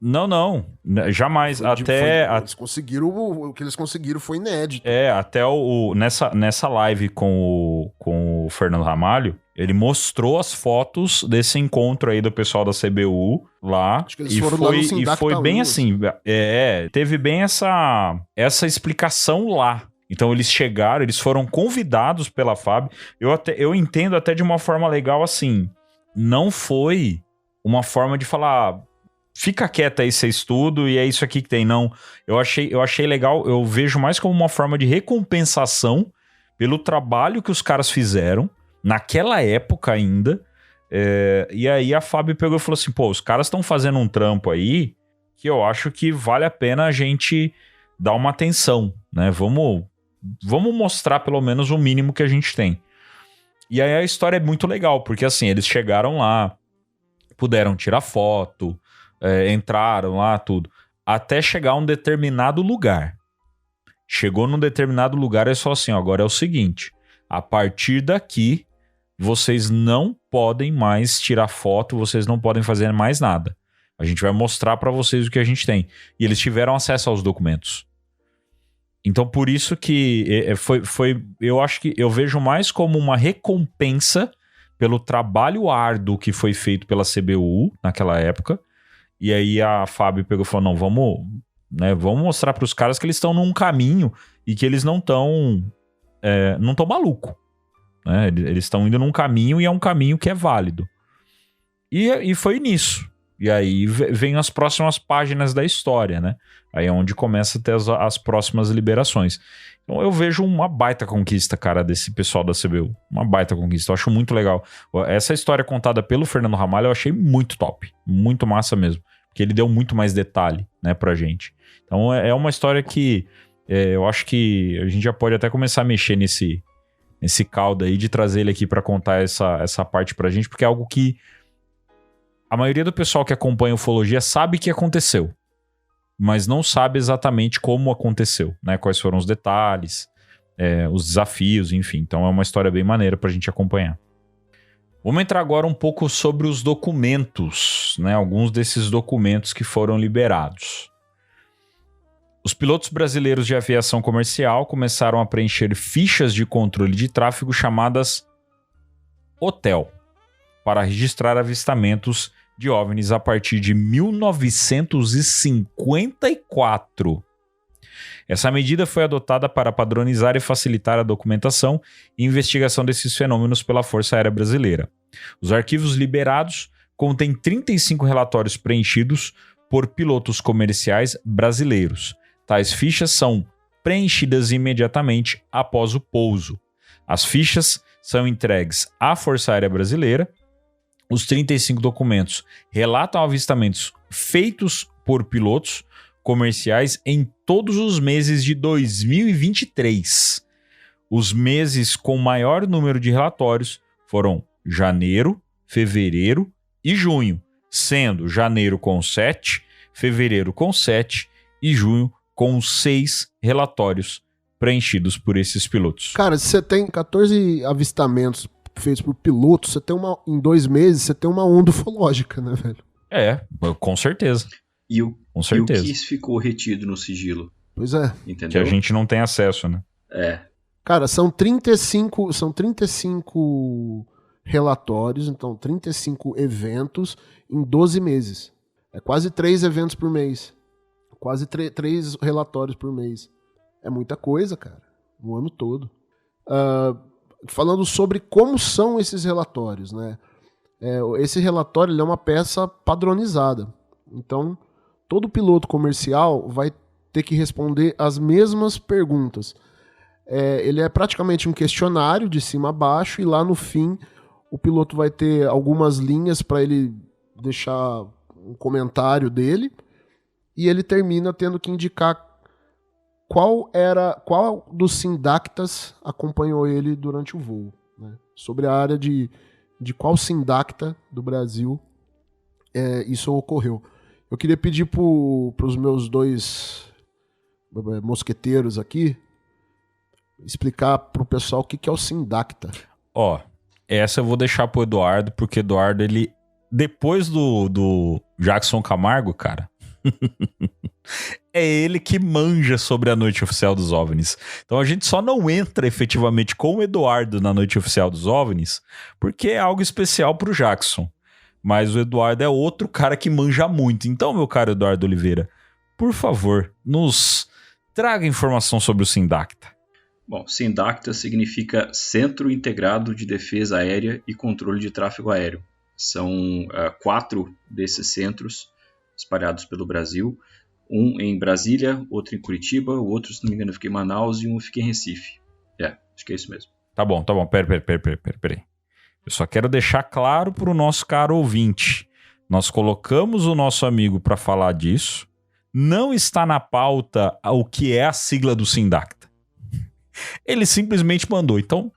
Não, jamais. Eles conseguiram, o que eles conseguiram foi inédito. Até nessa live com o Fernando Ramalho, ele mostrou as fotos desse encontro aí do pessoal da CBU lá. Acho que eles foram lá no Sindacta, e foi bem assim. Teve bem essa explicação lá. Então eles chegaram, eles foram convidados pela FAB. Eu entendo até de uma forma legal assim. Não foi uma forma de falar... Fica quieto aí, você estudo, e é isso aqui que tem. Não, eu achei legal, eu vejo mais como uma forma de recompensação pelo trabalho que os caras fizeram, naquela época ainda, e aí a Fábio pegou e falou assim, pô, os caras estão fazendo um trampo aí, que eu acho que vale a pena a gente dar uma atenção, né, vamos mostrar pelo menos o mínimo que a gente tem. E aí a história é muito legal, porque assim, eles chegaram lá, puderam tirar foto, entraram lá, tudo, até chegar a um determinado lugar. Chegou num determinado lugar, é só assim, ó, agora é o seguinte, a partir daqui, vocês não podem mais tirar foto, vocês não podem fazer mais nada. A gente vai mostrar pra vocês o que a gente tem. E eles tiveram acesso aos documentos. Então, por isso que eu acho que eu vejo mais como uma recompensa pelo trabalho árduo que foi feito pela CBU naquela época. E aí a Fábio pegou e falou, não, vamos mostrar para os caras que eles estão num caminho e que eles não estão maluco, né? Eles estão indo num caminho e é um caminho que é válido. E foi nisso. E aí vem as próximas páginas da história, né? Aí é onde começa a ter as próximas liberações. Então eu vejo uma baita conquista, cara, desse pessoal da CBU. Uma baita conquista. Eu acho muito legal. Essa história contada pelo Fernando Ramalho eu achei muito top. Muito massa mesmo. Porque ele deu muito mais detalhe, né, pra gente. Então é uma história que eu acho que a gente já pode até começar a mexer nesse caldo aí de trazer ele aqui pra contar essa parte pra gente, porque é algo que a maioria do pessoal que acompanha ufologia sabe que aconteceu. mas não sabe exatamente como aconteceu, né? Quais foram os detalhes, os desafios, enfim. Então é uma história bem maneira pra gente acompanhar. Vamos entrar agora um pouco sobre os documentos, né? Alguns desses documentos que foram liberados. Os pilotos brasileiros de aviação comercial começaram a preencher fichas de controle de tráfego chamadas Hotel, para registrar avistamentos de OVNIs a partir de 1954. Essa medida foi adotada para padronizar e facilitar a documentação e investigação desses fenômenos pela Força Aérea Brasileira. Os arquivos liberados contêm 35 relatórios preenchidos por pilotos comerciais brasileiros. Tais fichas são preenchidas imediatamente após o pouso. As fichas são entregues à Força Aérea Brasileira. Os 35 documentos relatam avistamentos feitos por pilotos comerciais em todos os meses de 2023. Os meses com maior número de relatórios foram janeiro, fevereiro e junho, sendo janeiro com 7, fevereiro com 7 e junho com 6 relatórios preenchidos por esses pilotos. Cara, se você tem 14 avistamentos feitos por pilotos, você tem em 2 meses, você tem uma onda ufológica, né, velho? Com certeza. E o certeza. que ficou retido no sigilo? Pois é. Entendeu? Que a gente não tem acesso, né? Cara, são 35 relatórios, então 35 eventos em 12 meses. É quase 3 eventos por mês. Quase 3 relatórios por mês. É muita coisa, cara. O ano todo. Falando sobre como são esses relatórios, né? Esse relatório ele é uma peça padronizada. Então, todo piloto comercial vai ter que responder as mesmas perguntas. Ele é praticamente um questionário de cima a baixo e lá no fim o piloto vai ter algumas linhas para ele deixar um comentário dele e ele termina tendo que indicar qual dos sindactas acompanhou ele durante o voo, né? Sobre a área de qual sindacta do Brasil isso ocorreu. Eu queria pedir para os meus 2 mosqueteiros aqui explicar para o pessoal o que é o sindacta. Essa eu vou deixar pro Eduardo, porque Eduardo, ele, depois do Jackson Camargo, cara, é ele que manja sobre a Noite Oficial dos OVNIs. Então a gente só não entra efetivamente com o Eduardo na Noite Oficial dos OVNIs, porque é algo especial pro Jackson. Mas o Eduardo é outro cara que manja muito. Então, meu caro Eduardo Oliveira, por favor, nos traga informação sobre o Sindacta. Bom, Sindacta significa Centro Integrado de Defesa Aérea e Controle de Tráfego Aéreo. São 4 desses centros espalhados pelo Brasil. Um em Brasília, outro em Curitiba, o outro, se não me engano, fica em Manaus e um fica em Recife. Acho que é isso mesmo. Tá bom. Peraí. Eu só quero deixar claro para o nosso caro ouvinte. Nós colocamos o nosso amigo para falar disso. Não está na pauta o que é a sigla do Sindacta. Ele simplesmente mandou. Então,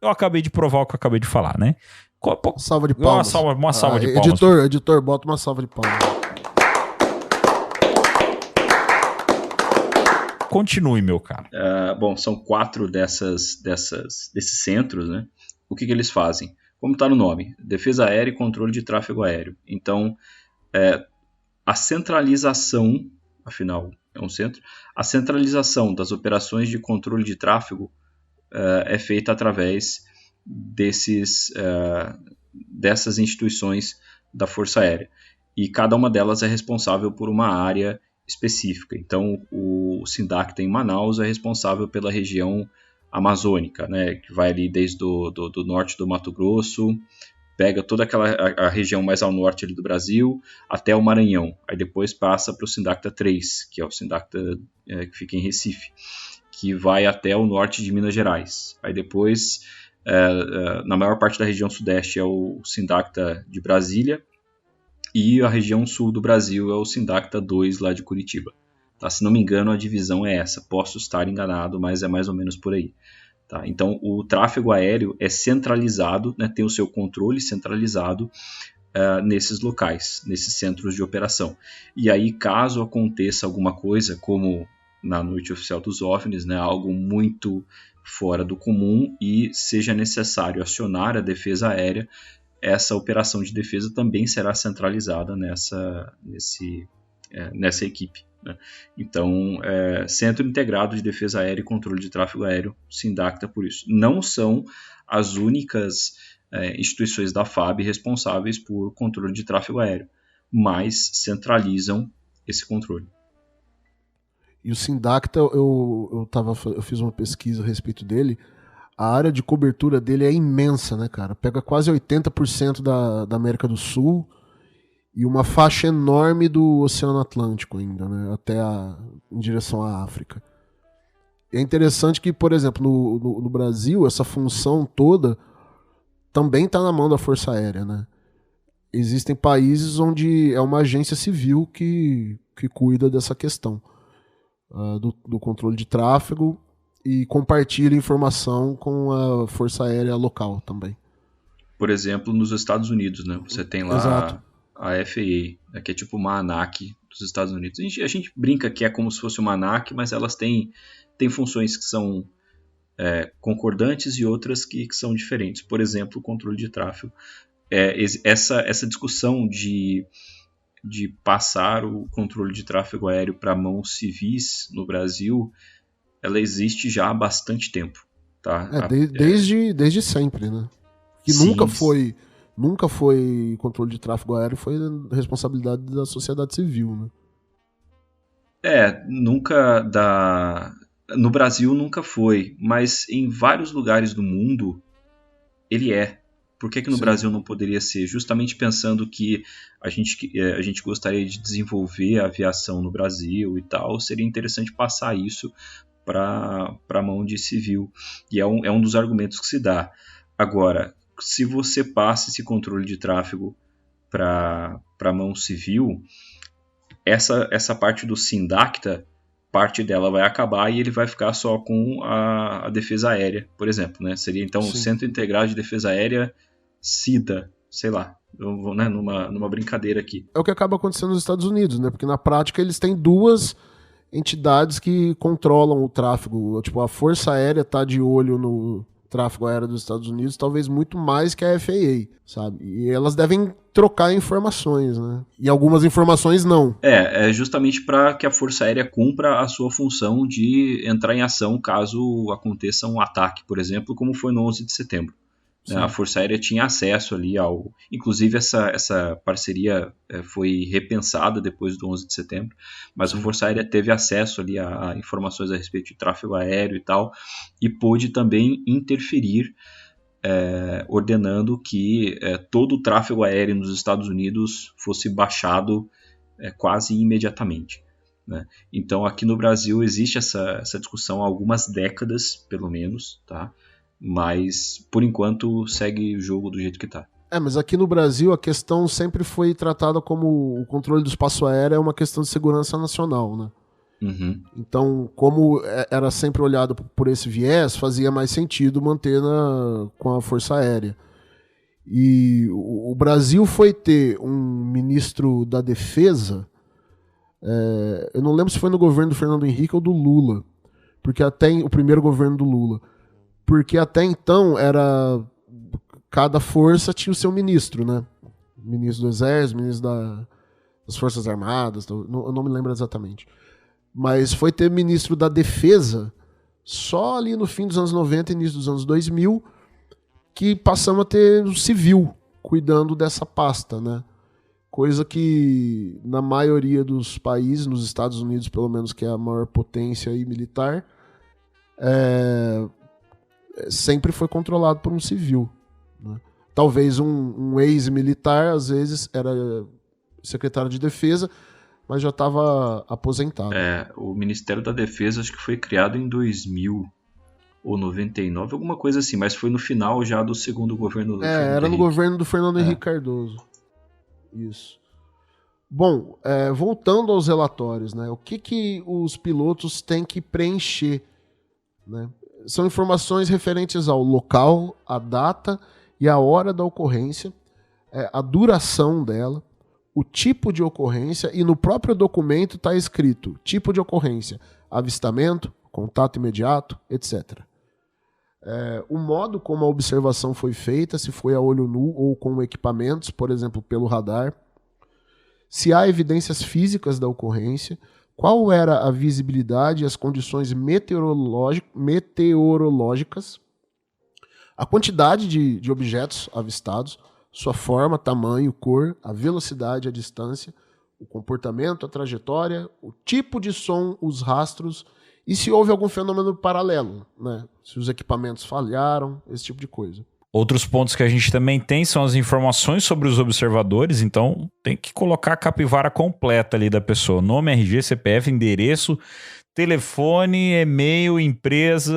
eu acabei de provar o que eu acabei de falar, né? Salva de palmas. Uma salva de palmas. Editor, bota uma salva de palmas. Continue, meu caro. Bom, são 4 desses centros, né? O que eles fazem? Como está no nome, Defesa Aérea e Controle de Tráfego Aéreo. Então, a centralização, afinal é um centro, a centralização das operações de controle de tráfego é feita através dessas instituições da Força Aérea. E cada uma delas é responsável por uma área específica. Então, o Sindacta em Manaus é responsável pela região amazônica, né, que vai ali desde do norte do Mato Grosso, pega toda a região mais ao norte ali do Brasil, até o Maranhão. Aí depois passa para o Sindacta 3, que é o Sindacta que fica em Recife, que vai até o norte de Minas Gerais. Aí depois, na maior parte da região sudeste, é o Sindacta de Brasília, e a região sul do Brasil é o Sindacta 2 lá de Curitiba. Tá? Se não me engano, a divisão é essa. Posso estar enganado, mas é mais ou menos por aí. Tá? Então, o tráfego aéreo é centralizado, né, tem o seu controle centralizado nesses locais, nesses centros de operação. E aí, caso aconteça alguma coisa, como na noite oficial dos OVNIs, né, algo muito fora do comum e seja necessário acionar a defesa aérea, essa operação de defesa também será centralizada nessa equipe. Né? Então, Centro Integrado de Defesa Aérea e Controle de Tráfego Aéreo, SINDACTA, por isso. Não são as únicas instituições da FAB responsáveis por controle de tráfego aéreo, mas centralizam esse controle. E o SINDACTA, eu fiz uma pesquisa a respeito dele, a área de cobertura dele é imensa, né, cara? Pega quase 80% da América do Sul e uma faixa enorme do Oceano Atlântico ainda, né? Em direção à África. E é interessante que, por exemplo, no Brasil, essa função toda também está na mão da Força Aérea, né? Existem países onde é uma agência civil que cuida dessa questão do controle de tráfego e compartilha informação com a Força Aérea local também. Por exemplo, nos Estados Unidos, né? Você tem lá Exato. a FAA, né? Que é tipo uma ANAC dos Estados Unidos. A gente brinca que é como se fosse uma ANAC, mas elas têm funções que são concordantes e outras que são diferentes. Por exemplo, o controle de tráfego. Essa discussão de passar o controle de tráfego aéreo para mãos civis no Brasil, ela existe já há bastante tempo. Tá? Desde sempre, né? Que Sim. nunca foi controle de tráfego aéreo, foi responsabilidade da sociedade civil, né? No Brasil nunca foi, mas em vários lugares do mundo ele é. Por que no Brasil não poderia ser? Justamente pensando que a gente gostaria de desenvolver a aviação no Brasil e tal, seria interessante passar isso para a mão de civil. E é um dos argumentos que se dá. Agora, se você passa esse controle de tráfego para a mão civil, essa parte do SINDACTA, parte dela vai acabar e ele vai ficar só com a defesa aérea, por exemplo. Né? Seria então o Centro Integrado de Defesa Aérea, CIDA, sei lá, né? numa brincadeira aqui. É o que acaba acontecendo nos Estados Unidos, né? Porque na prática eles têm duas entidades que controlam o tráfego. Tipo, a Força Aérea está de olho no tráfego aéreo dos Estados Unidos, talvez muito mais que a FAA, sabe? E elas devem trocar informações, né? E algumas informações não. É justamente para que a Força Aérea cumpra a sua função de entrar em ação caso aconteça um ataque, por exemplo, como foi no 11 de setembro. Sim. A Força Aérea tinha acesso ali ao... Inclusive, essa parceria foi repensada depois do 11 de setembro, mas a Força Aérea teve acesso ali a informações a respeito de tráfego aéreo e tal, e pôde também interferir, ordenando que todo o tráfego aéreo nos Estados Unidos fosse baixado quase imediatamente. Né? Então, aqui no Brasil existe essa discussão há algumas décadas, pelo menos, tá? Mas, por enquanto, segue o jogo do jeito que está. Mas aqui no Brasil a questão sempre foi tratada como o controle do espaço aéreo é uma questão de segurança nacional, né? Uhum. Então, como era sempre olhado por esse viés, fazia mais sentido manter com a Força Aérea. E o Brasil foi ter um ministro da Defesa, eu não lembro se foi no governo do Fernando Henrique ou do Lula, porque até o primeiro governo do Lula. Porque até então cada força tinha o seu ministro, né? Ministro do Exército, ministro das Forças Armadas, eu não me lembro exatamente. Mas foi ter ministro da Defesa só ali no fim dos anos 90 e início dos anos 2000 que passamos a ter o civil cuidando dessa pasta, né? Coisa que na maioria dos países, nos Estados Unidos pelo menos, que é a maior potência aí militar, sempre foi controlado por um civil. Né? Talvez um ex-militar, às vezes, era secretário de defesa, mas já estava aposentado. O Ministério da Defesa acho que foi criado em 2000 ou 99, alguma coisa assim, mas foi no final já do segundo governo do Fernando era no Henrique. governo do Fernando Henrique Cardoso. Isso. Bom, voltando aos relatórios, né? O que os pilotos têm que preencher, né? São informações referentes ao local, a data e a hora da ocorrência, a duração dela, o tipo de ocorrência, e no próprio documento está escrito tipo de ocorrência, avistamento, contato imediato, etc. O modo como a observação foi feita, se foi a olho nu ou com equipamentos, por exemplo, pelo radar, se há evidências físicas da ocorrência, qual era a visibilidade e as condições meteorológicas, a quantidade de objetos avistados, sua forma, tamanho, cor, a velocidade, a distância, o comportamento, a trajetória, o tipo de som, os rastros, e se houve algum fenômeno paralelo, né? Se os equipamentos falharam, esse tipo de coisa. Outros pontos que a gente também tem são as informações sobre os observadores, então tem que colocar a capivara completa ali da pessoa. Nome, RG, CPF, endereço, telefone, e-mail, empresa,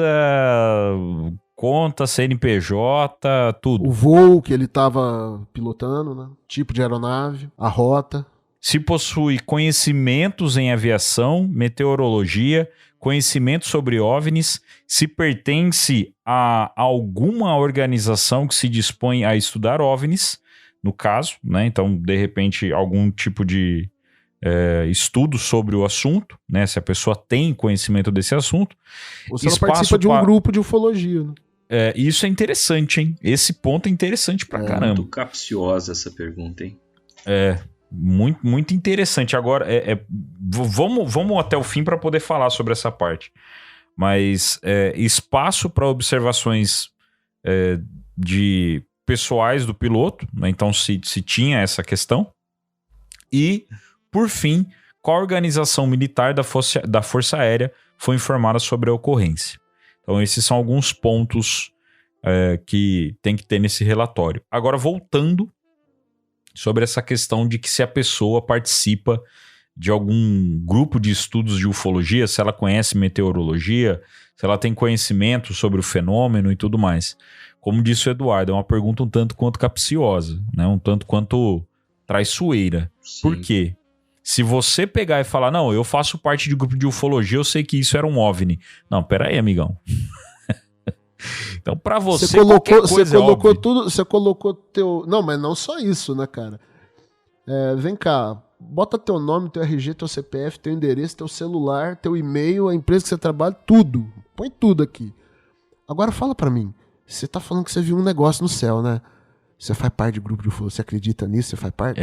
conta, CNPJ, tudo. O voo que ele estava pilotando, né? Tipo de aeronave, a rota. Se possui conhecimentos em aviação, meteorologia, conhecimento sobre OVNIs, se pertence a alguma organização que se dispõe a estudar OVNIs, no caso, né? Então, de repente, algum tipo de estudo sobre o assunto, né? Se a pessoa tem conhecimento desse assunto. Ou se ela participa de um grupo de ufologia, né? Isso é interessante, hein? Esse ponto é interessante pra caramba. Muito capciosa essa pergunta, hein? Muito, muito interessante. Agora, vamos até o fim para poder falar sobre essa parte. Mas espaço para observações de pessoais do piloto, né? Então se tinha essa questão. E, por fim, qual organização militar da Força Aérea foi informada sobre a ocorrência. Então esses são alguns pontos que tem que ter nesse relatório. Agora, voltando sobre essa questão de que se a pessoa participa de algum grupo de estudos de ufologia, se ela conhece meteorologia, se ela tem conhecimento sobre o fenômeno e tudo mais. Como disse o Eduardo, é uma pergunta um tanto quanto capciosa, né? Um tanto quanto traiçoeira. Sim. Por quê? Se você pegar e falar, não, eu faço parte de grupo de ufologia, eu sei que isso era um OVNI. Não, pera aí, amigão. Então, pra você você colocou teu... Não, mas não só isso, né, cara? Vem cá, bota teu nome, teu RG, teu CPF, teu endereço, teu celular, teu e-mail, a empresa que você trabalha, tudo. Põe tudo aqui. Agora fala pra mim, você tá falando que você viu um negócio no céu, né? Você faz parte de grupo de ufologia, você acredita nisso? Você faz parte?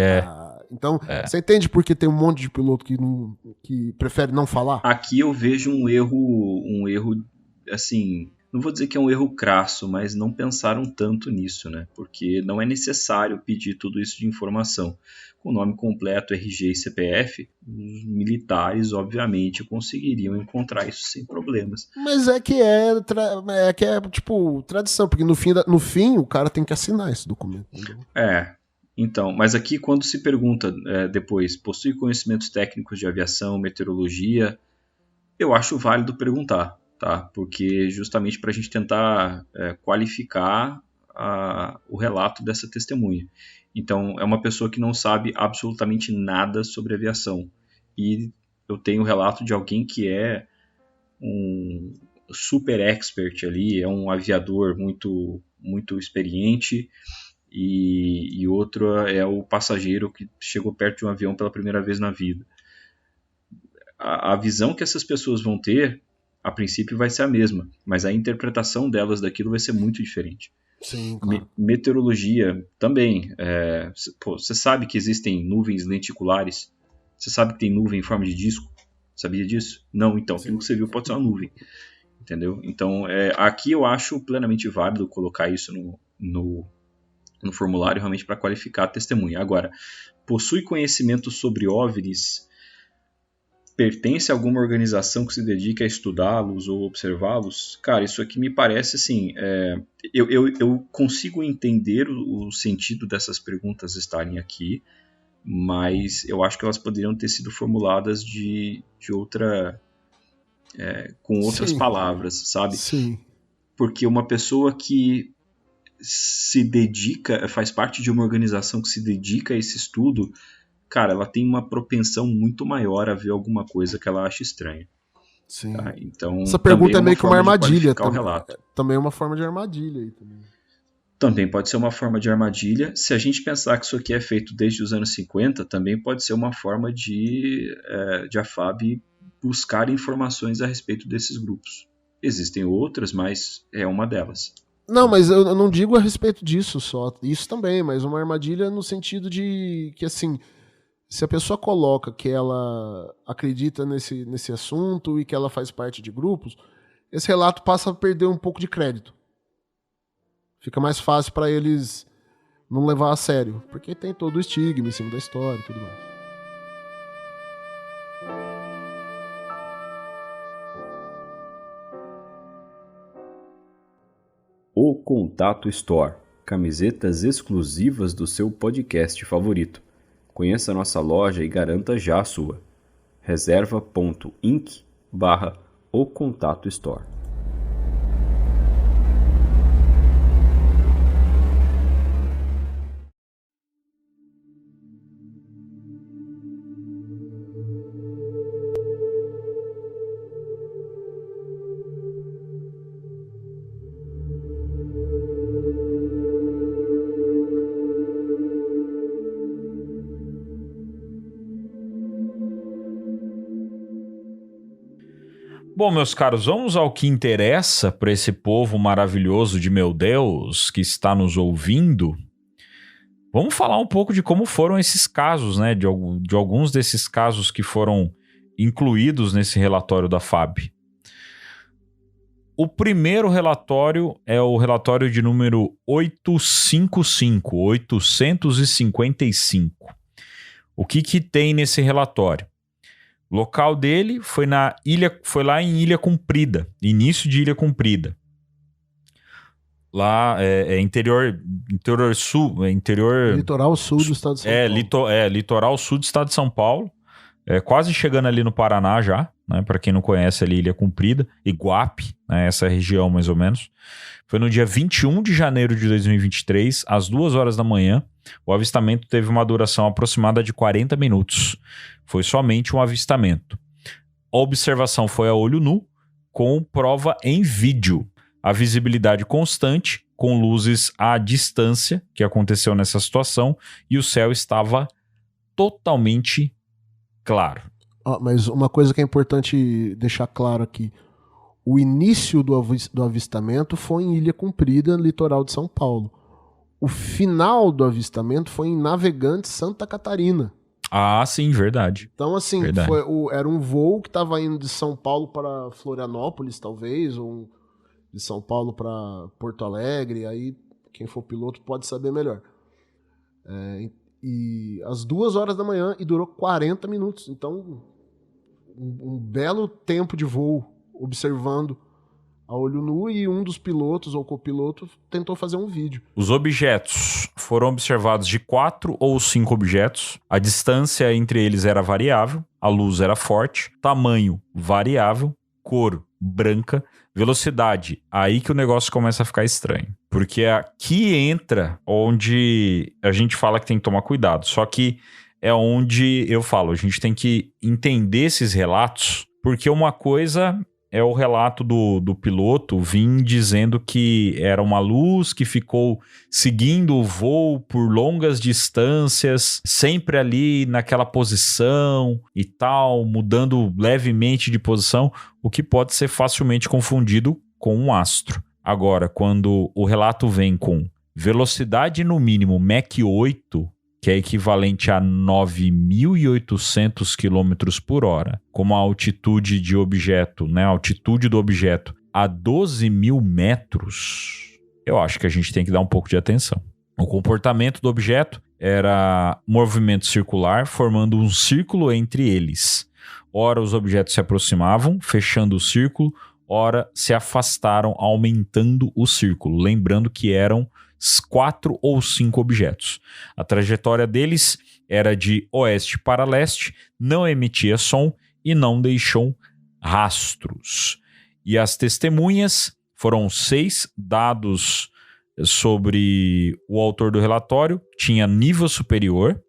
Então, você entende por que tem um monte de piloto que prefere não falar? Aqui eu vejo um erro, assim... Não vou dizer que é um erro crasso, mas não pensaram tanto nisso, né? Porque não é necessário pedir tudo isso de informação. Com o nome completo, RG e CPF, os militares, obviamente, conseguiriam encontrar isso sem problemas. Mas é tipo tradição, porque no fim o cara tem que assinar esse documento. Entendeu? Então, mas aqui quando se pergunta depois, possui conhecimentos técnicos de aviação, meteorologia, eu acho válido perguntar. Tá? Porque justamente para a gente tentar qualificar o relato dessa testemunha. Então, é uma pessoa que não sabe absolutamente nada sobre aviação. E eu tenho o relato de alguém que é um super expert ali, é um aviador muito, muito experiente, e outro é o passageiro que chegou perto de um avião pela primeira vez na vida. A visão que essas pessoas vão ter, a princípio vai ser a mesma, mas a interpretação delas daquilo vai ser muito diferente. Sim, claro. Meteorologia também. Você sabe que existem nuvens lenticulares? Você sabe que tem nuvem em forma de disco? Sabia disso? Não, então, aquilo que você viu pode ser uma nuvem. Entendeu? Então, aqui eu acho plenamente válido colocar isso no formulário realmente para qualificar a testemunha. Agora, possui conhecimento sobre OVNIs? Pertence a alguma organização que se dedica a estudá-los ou observá-los? Cara, isso aqui me parece assim... Eu consigo entender o sentido dessas perguntas estarem aqui, mas eu acho que elas poderiam ter sido formuladas de outra... com outras palavras, sabe? Sim. Porque uma pessoa que se dedica, faz parte de uma organização que se dedica a esse estudo... Cara, ela tem uma propensão muito maior a ver alguma coisa que ela acha estranha. Sim. Tá? Então, essa pergunta é meio que uma armadilha. Também é uma forma de armadilha aí também. Também pode ser uma forma de armadilha. Se a gente pensar que isso aqui é feito desde os anos 50, também pode ser uma forma de a FAB buscar informações a respeito desses grupos. Existem outras, mas é uma delas. Não, mas eu não digo a respeito disso só. Isso também, mas uma armadilha no sentido de que, assim, se a pessoa coloca que ela acredita nesse assunto e que ela faz parte de grupos, esse relato passa a perder um pouco de crédito. Fica mais fácil para eles não levar a sério, porque tem todo o estigma em cima da história e tudo mais. O Contato Store, camisetas exclusivas do seu podcast favorito. Conheça nossa loja e garanta já a sua. reserva.inc/O Contato Store. Bom, meus caros, vamos ao que interessa para esse povo maravilhoso de meu Deus que está nos ouvindo. Vamos falar um pouco de como foram esses casos, né? De alguns desses casos que foram incluídos nesse relatório da FAB. O primeiro relatório é o relatório de número 855. O que tem nesse relatório? O local dele foi lá em Ilha Comprida, início de Ilha Comprida. Lá interior sul, Litoral sul do estado de São Paulo. Litoral sul do estado de São Paulo. Quase chegando ali no Paraná já, né? Para quem não conhece ali, Ilha Comprida, Iguape, né? Essa região mais ou menos. Foi no dia 21 de janeiro de 2023, às 2 horas da manhã. O avistamento teve uma duração aproximada de 40 minutos. Foi somente um avistamento. A observação foi a olho nu, com prova em vídeo. A visibilidade constante, com luzes à distância, que aconteceu nessa situação, e o céu estava totalmente claro. Mas uma coisa que é importante deixar claro aqui. O início do avistamento foi em Ilha Comprida, litoral de São Paulo. O final do avistamento foi em Navegantes, Santa Catarina. Ah, sim, verdade. Então, assim, era um voo que estava indo de São Paulo para Florianópolis, talvez, ou de São Paulo para Porto Alegre. Aí, quem for piloto pode saber melhor. E às 2 horas da manhã, e durou 40 minutos. Então, um belo tempo de voo, observando a olho nu, e um dos pilotos ou copiloto tentou fazer um vídeo. Os objetos foram observados de 4 ou 5 objetos. A distância entre eles era variável, a luz era forte, tamanho variável, cor branca, velocidade. Aí que o negócio começa a ficar estranho. Porque aqui entra onde a gente fala que tem que tomar cuidado. Só que é onde eu falo, a gente tem que entender esses relatos, porque uma coisa é o relato do piloto vir dizendo que era uma luz que ficou seguindo o voo por longas distâncias, sempre ali naquela posição e tal, mudando levemente de posição, o que pode ser facilmente confundido com um astro. Agora, quando o relato vem com velocidade no mínimo Mach 8, que é equivalente a 9.800 km por hora, como a altitude de objeto, né, a altitude do objeto a 12.000 metros, eu acho que a gente tem que dar um pouco de atenção. O comportamento do objeto era movimento circular, formando um círculo entre eles. Ora, os objetos se aproximavam, fechando o círculo, ora, se afastaram, aumentando o círculo. Lembrando que eram 4 ou 5 objetos. A trajetória deles era de oeste para leste, não emitia som e não deixou rastros. E as testemunhas foram 6 dados sobre o autor do relatório, tinha nível superior,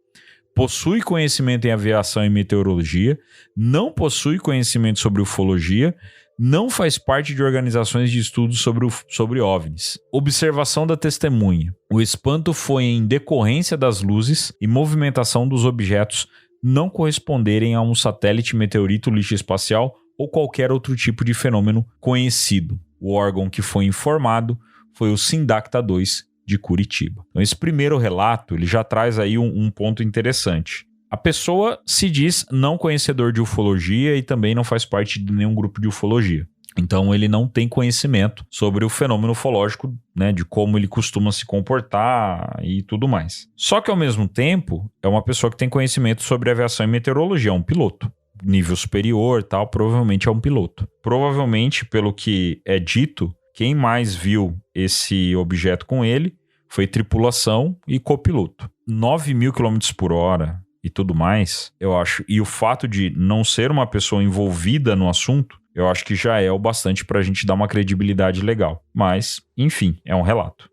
possui conhecimento em aviação e meteorologia, não possui conhecimento sobre ufologia, Não faz parte de organizações de estudos sobre OVNIs. Observação da testemunha. O espanto foi em decorrência das luzes e movimentação dos objetos não corresponderem a um satélite, meteorito, lixo espacial ou qualquer outro tipo de fenômeno conhecido. O órgão que foi informado foi o Sindacta 2 de Curitiba. Então, esse primeiro relato ele já traz aí um ponto interessante. A pessoa se diz não conhecedor de ufologia e também não faz parte de nenhum grupo de ufologia. Então ele não tem conhecimento sobre o fenômeno ufológico, né, de como ele costuma se comportar e tudo mais. Só que ao mesmo tempo é uma pessoa que tem conhecimento sobre aviação e meteorologia, é um piloto. Nível superior tal, provavelmente é um piloto. Provavelmente, pelo que é dito, quem mais viu esse objeto com ele foi tripulação e copiloto. 9.000 km por hora e tudo mais, eu acho. E o fato de não ser uma pessoa envolvida no assunto, eu acho que já é o bastante pra gente dar uma credibilidade legal. Mas, enfim, é um relato.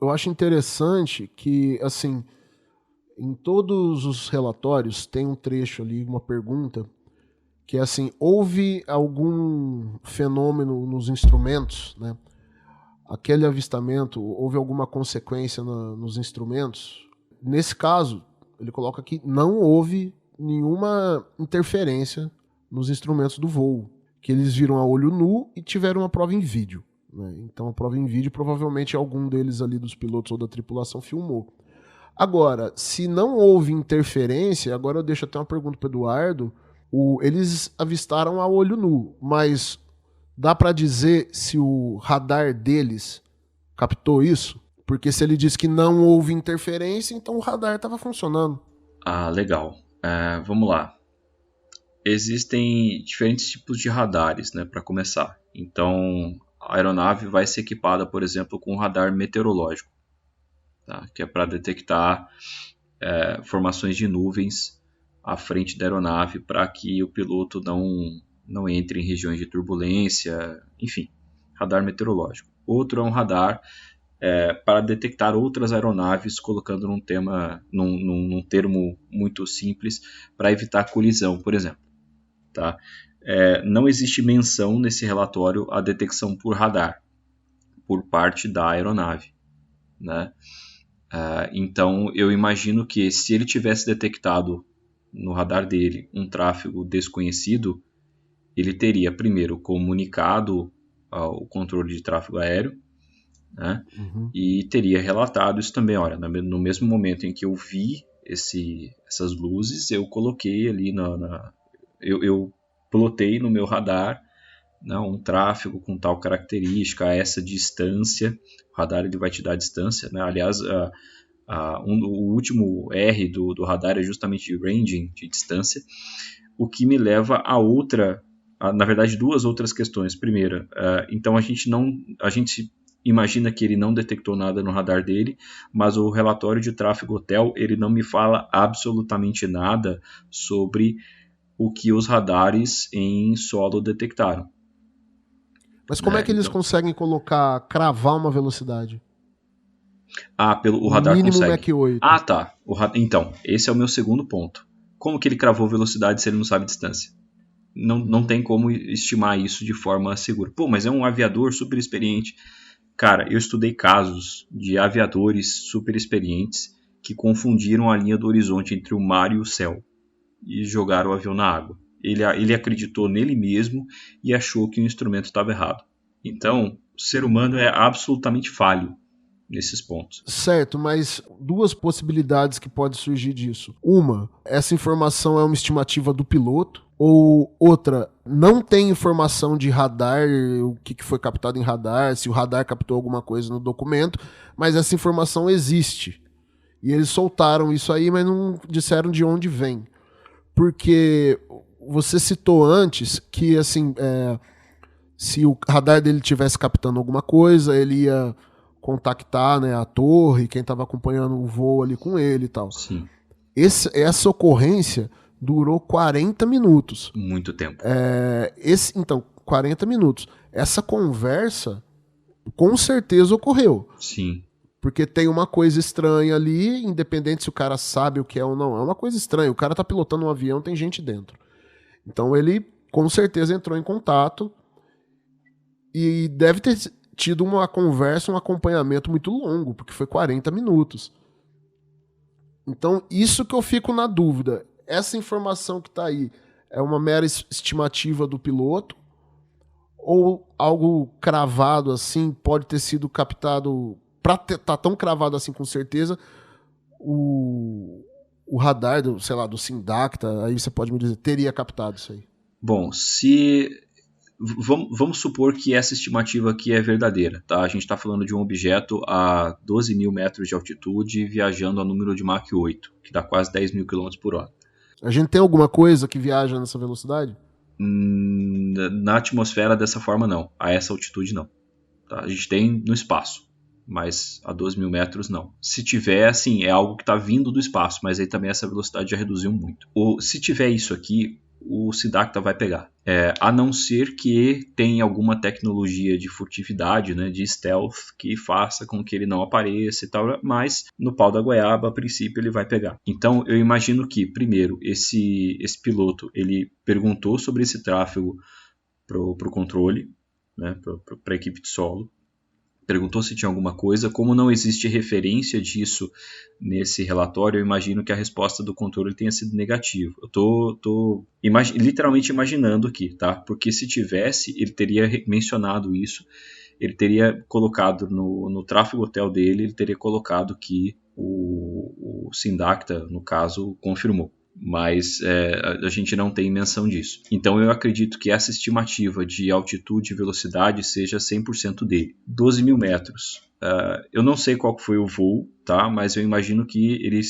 Eu acho interessante que, assim, em todos os relatórios tem um trecho ali, uma pergunta, que é assim, houve algum fenômeno nos instrumentos, né? Aquele avistamento, houve alguma consequência nos instrumentos? Nesse caso, ele coloca que não houve nenhuma interferência nos instrumentos do voo, que eles viram a olho nu e tiveram uma prova em vídeo, né? Então a prova em vídeo provavelmente algum deles ali dos pilotos ou da tripulação filmou. Agora, se não houve interferência, agora eu deixo até uma pergunta para o Eduardo, eles avistaram a olho nu, mas dá para dizer se o radar deles captou isso? Porque se ele diz que não houve interferência, então o radar estava funcionando. Ah, legal. Vamos lá. Existem diferentes tipos de radares, né, para começar. Então, a aeronave vai ser equipada, por exemplo, com um radar meteorológico, tá? Que é para detectar formações de nuvens à frente da aeronave para que o piloto não entre em regiões de turbulência, enfim, radar meteorológico. Outro é um radar para detectar outras aeronaves, colocando num termo muito simples, para evitar colisão, por exemplo. Tá? Não existe menção nesse relatório à detecção por radar, por parte da aeronave, né? Então eu imagino que se ele tivesse detectado no radar dele um tráfego desconhecido, ele teria primeiro comunicado ao controle de tráfego aéreo, né? E teria relatado isso também. Olha, no mesmo momento em que eu vi essas luzes, eu coloquei ali eu plotei no meu radar, né, um tráfego com tal característica, a essa distância. O radar ele vai te dar a distância, né? Aliás, o último R do radar é justamente ranging, de distância, o que me leva na verdade, duas outras questões. Primeira, então a gente imagina que ele não detectou nada no radar dele, mas o relatório de tráfego hotel, ele não me fala absolutamente nada sobre o que os radares em solo detectaram. Mas como é que eles conseguem cravar uma velocidade? O radar mínimo consegue. Mach 8. Ah, tá. Então, esse é o meu segundo ponto. Como que ele cravou velocidade se ele não sabe distância? Não tem como estimar isso de forma segura. Pô, mas é um aviador super experiente. Cara, eu estudei casos de aviadores super experientes que confundiram a linha do horizonte entre o mar e o céu e jogaram o avião na água. Ele acreditou nele mesmo e achou que o instrumento estava errado. Então, o ser humano é absolutamente falho nesses pontos. Certo, mas duas possibilidades que podem surgir disso. Uma, essa informação é uma estimativa do piloto, ou outra, não tem informação de radar, o que foi captado em radar, se o radar captou alguma coisa no documento, mas essa informação existe. E eles soltaram isso aí, mas não disseram de onde vem. Porque você citou antes que, assim, se o radar dele estivesse captando alguma coisa, ele ia contactar, né, a torre, quem estava acompanhando o voo ali com ele e tal. Sim. Essa ocorrência durou 40 minutos. Muito tempo. Então, 40 minutos. Essa conversa, com certeza, ocorreu. Sim. Porque tem uma coisa estranha ali, independente se o cara sabe o que é ou não. É uma coisa estranha. O cara tá pilotando um avião, tem gente dentro. Então ele, com certeza, entrou em contato E deve ter tido uma conversa, um acompanhamento muito longo, porque foi 40 minutos. Então, isso que eu fico na dúvida. Essa informação que está aí é uma mera estimativa do piloto? Ou algo cravado assim pode ter sido captado, para tá tão cravado assim com certeza, o radar do Sindacta, aí você pode me dizer, teria captado isso aí? Bom, vamos supor que essa estimativa aqui é verdadeira, tá? A gente está falando de um objeto a 12 mil metros de altitude viajando a número de Mach 8, que dá quase 10 mil km por hora. A gente tem alguma coisa que viaja nessa velocidade? Na atmosfera dessa forma não, a essa altitude não. Tá? A gente tem no espaço, mas a 12 mil metros não. Se tiver, assim, é algo que está vindo do espaço, mas aí também essa velocidade já reduziu muito. Se tiver isso aqui, o Sindacta vai pegar. A não ser que tenha alguma tecnologia de furtividade, né, de stealth, que faça com que ele não apareça e tal, mas no pau da goiaba, a princípio, ele vai pegar. Então, eu imagino que, primeiro, esse piloto, ele perguntou sobre esse tráfego para o controle, né, para a equipe de solo, perguntou se tinha alguma coisa. Como não existe referência disso nesse relatório, eu imagino que a resposta do controle tenha sido negativa. Eu tô literalmente imaginando aqui, tá? Porque se tivesse, ele teria mencionado isso, ele teria colocado no tráfego hotel dele, ele teria colocado que o Sindacta, no caso, confirmou. Mas a gente não tem menção disso. Então eu acredito que essa estimativa de altitude e velocidade seja 100% dele. 12 mil metros. Eu não sei qual foi o voo, tá? Mas eu imagino que ele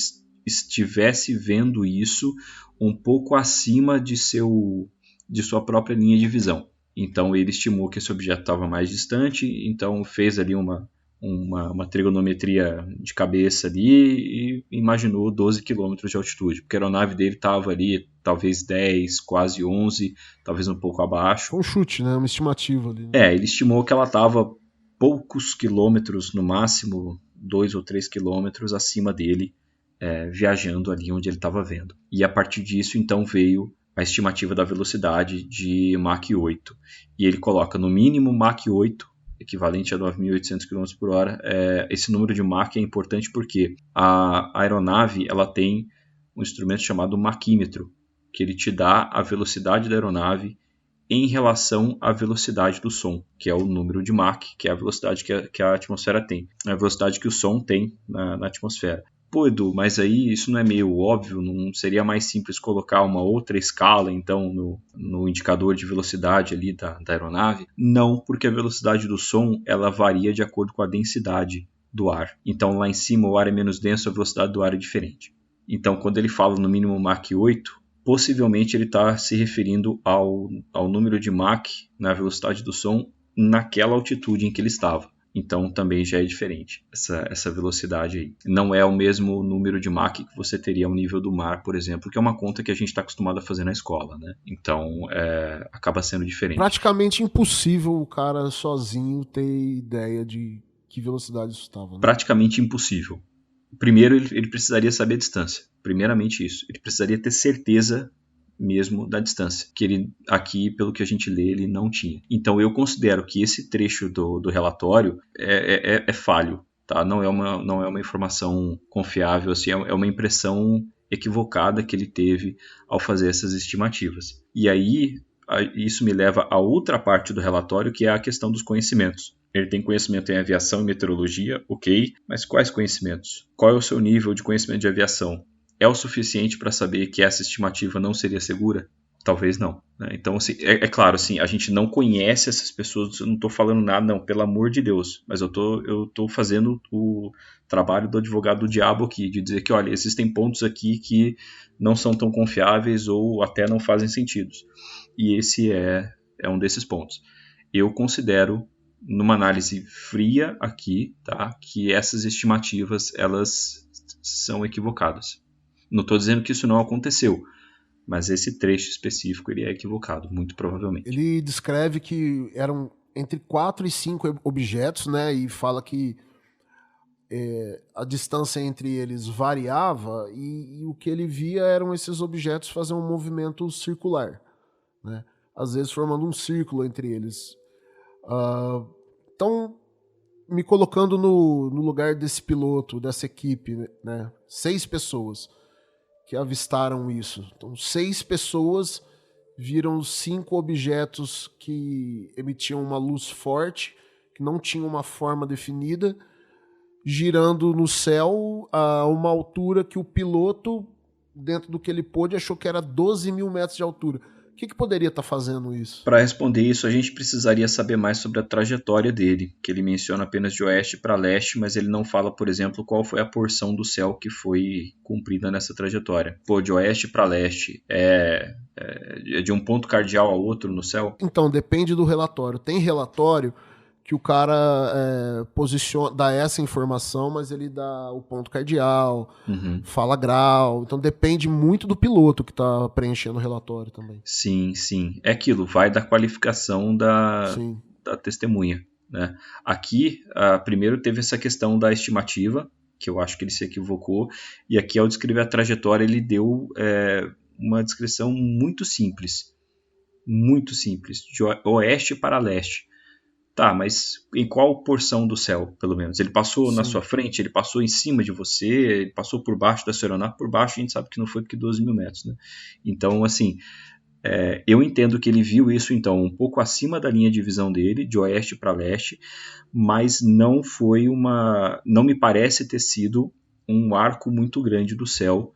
estivesse vendo isso um pouco acima de sua própria linha de visão. Então ele estimou que esse objeto estava mais distante, então fez ali uma trigonometria de cabeça ali e imaginou 12 km de altitude, porque a aeronave dele estava ali talvez 10, quase 11, talvez um pouco abaixo. Um chute, né? Uma estimativa ali. Né? Ele estimou que ela estava poucos quilômetros, no máximo 2 ou 3 quilômetros acima dele, viajando ali onde ele estava vendo. E a partir disso, então, veio a estimativa da velocidade de Mach 8. E ele coloca no mínimo Mach 8, equivalente a 9.800 km por hora. Esse número de Mach é importante porque a aeronave ela tem um instrumento chamado machímetro, que ele te dá a velocidade da aeronave em relação à velocidade do som, que é o número de Mach, que é a velocidade que a atmosfera tem, a velocidade que o som tem na atmosfera. Pô, Edu, mas aí isso não é meio óbvio? Não seria mais simples colocar uma outra escala, então, no indicador de velocidade ali da aeronave? Não, porque a velocidade do som, ela varia de acordo com a densidade do ar. Então, lá em cima o ar é menos denso, a velocidade do ar é diferente. Então, quando ele fala no mínimo Mach 8, possivelmente ele está se referindo ao número de Mach na velocidade do som naquela altitude em que ele estava. Então também já é diferente essa velocidade aí. Não é o mesmo número de Mach que você teria ao nível do mar, por exemplo, que é uma conta que a gente está acostumado a fazer na escola, né? Então acaba sendo diferente. Praticamente impossível o cara sozinho ter ideia de que velocidade isso estava. Né? Praticamente impossível. Primeiro ele precisaria saber a distância. Primeiramente isso. Ele precisaria ter certeza mesmo da distância, que ele aqui, pelo que a gente lê, ele não tinha. Então eu considero que esse trecho do relatório é falho, tá? Não é uma informação confiável, assim, é uma impressão equivocada que ele teve ao fazer essas estimativas. E aí isso me leva a outra parte do relatório, que é a questão dos conhecimentos. Ele tem conhecimento em aviação e meteorologia, ok, mas quais conhecimentos? Qual é o seu nível de conhecimento de aviação? É o suficiente para saber que essa estimativa não seria segura? Talvez não. Né? Então, assim, claro, assim, a gente não conhece essas pessoas, eu não estou falando nada, não, pelo amor de Deus, mas eu tô fazendo o trabalho do advogado do diabo aqui, de dizer que, olha, existem pontos aqui que não são tão confiáveis ou até não fazem sentido. E esse é um desses pontos. Eu considero, numa análise fria aqui, tá, que essas estimativas, elas são equivocadas. Não estou dizendo que isso não aconteceu, mas esse trecho específico ele é equivocado, muito provavelmente. Ele descreve que eram entre 4 e 5 objetos, né? E fala que a distância entre eles variava e o que ele via eram esses objetos fazer um movimento circular, né? Às vezes formando um círculo entre eles. Então, me colocando no lugar desse piloto, dessa equipe, né? 6 pessoas que avistaram isso. Então, 6 pessoas viram 5 objetos que emitiam uma luz forte, que não tinham uma forma definida, girando no céu a uma altura que o piloto, dentro do que ele pôde, achou que era 12 mil metros de altura. O que poderia estar fazendo isso? Para responder isso, a gente precisaria saber mais sobre a trajetória dele, que ele menciona apenas de oeste para leste, mas ele não fala, por exemplo, qual foi a porção do céu que foi cumprida nessa trajetória. Pô, de oeste para leste, é de um ponto cardeal a outro no céu? Então, depende do relatório. Tem relatório que o cara dá essa informação, mas ele dá o ponto cardeal, fala grau. Então depende muito do piloto que está preenchendo o relatório também. Sim, sim. É aquilo, vai da qualificação da testemunha, né? Aqui, primeiro teve essa questão da estimativa, que eu acho que ele se equivocou, e aqui ao descrever a trajetória ele deu uma descrição muito simples, de oeste para leste. Tá, mas em qual porção do céu, pelo menos? Ele passou na sua frente, ele passou em cima de você, ele passou por baixo da sua aeronave, por baixo a gente sabe que não foi porque 12 mil metros, né? Então, assim, eu entendo que ele viu isso, então, um pouco acima da linha de visão dele, de oeste para leste, mas não me parece ter sido um arco muito grande do céu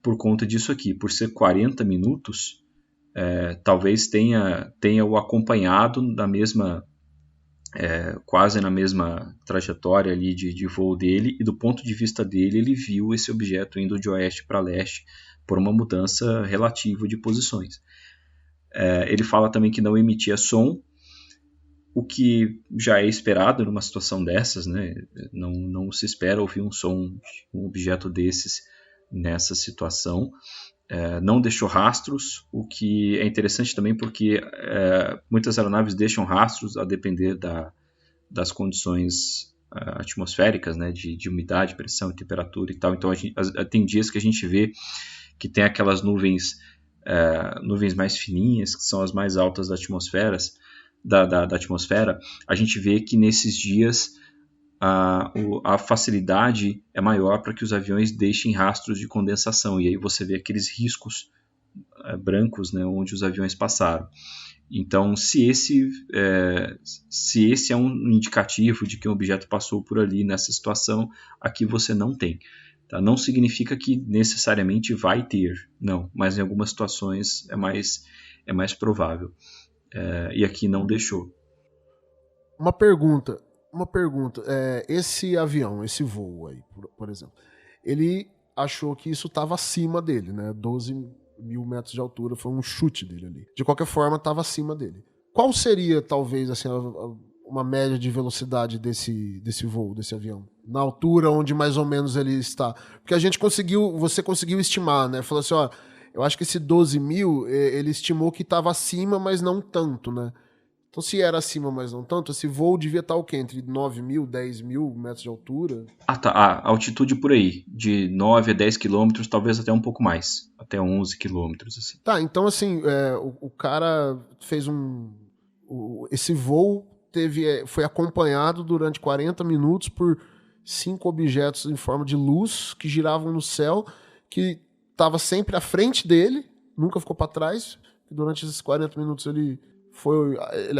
por conta disso aqui. Por ser 40 minutos, talvez tenha o acompanhado da mesma... quase na mesma trajetória ali de voo dele, e do ponto de vista dele ele viu esse objeto indo de oeste para leste por uma mudança relativa de posições. Ele fala também que não emitia som, o que já é esperado numa situação dessas, né? Não se espera ouvir um som de um objeto desses nessa situação. Não deixou rastros, o que é interessante também porque muitas aeronaves deixam rastros a depender das condições atmosféricas, né, de umidade, pressão e temperatura e tal. Então tem dias que a gente vê que tem aquelas nuvens mais fininhas, que são as mais altas da atmosfera. A gente vê que nesses dias a facilidade é maior para que os aviões deixem rastros de condensação, e aí você vê aqueles riscos brancos, né, onde os aviões passaram. Então, se esse é um indicativo de que um objeto passou por ali nessa situação, aqui você não tem. Tá? Não significa que necessariamente vai ter, não, mas em algumas situações é mais provável. E aqui não deixou. Uma pergunta. Esse avião, esse voo aí, por exemplo, ele achou que isso estava acima dele, né? 12 mil metros de altura, foi um chute dele ali. De qualquer forma, estava acima dele. Qual seria, talvez, assim, uma média de velocidade desse voo, desse avião? Na altura onde mais ou menos ele está? Porque você conseguiu estimar, né? Falou assim, ó, eu acho que esse 12 mil, ele estimou que estava acima, mas não tanto, né? Então, se era acima, mas não tanto, esse voo devia estar o quê? Entre 9 mil, 10 mil metros de altura? Tá. A altitude por aí, de 9 a 10 quilômetros, talvez até um pouco mais. Até 11 quilômetros, assim. Tá, então, assim, o cara fez esse voo foi acompanhado durante 40 minutos por 5 objetos em forma de luz que giravam no céu, que estava sempre à frente dele, nunca ficou para trás. Durante esses 40 minutos ele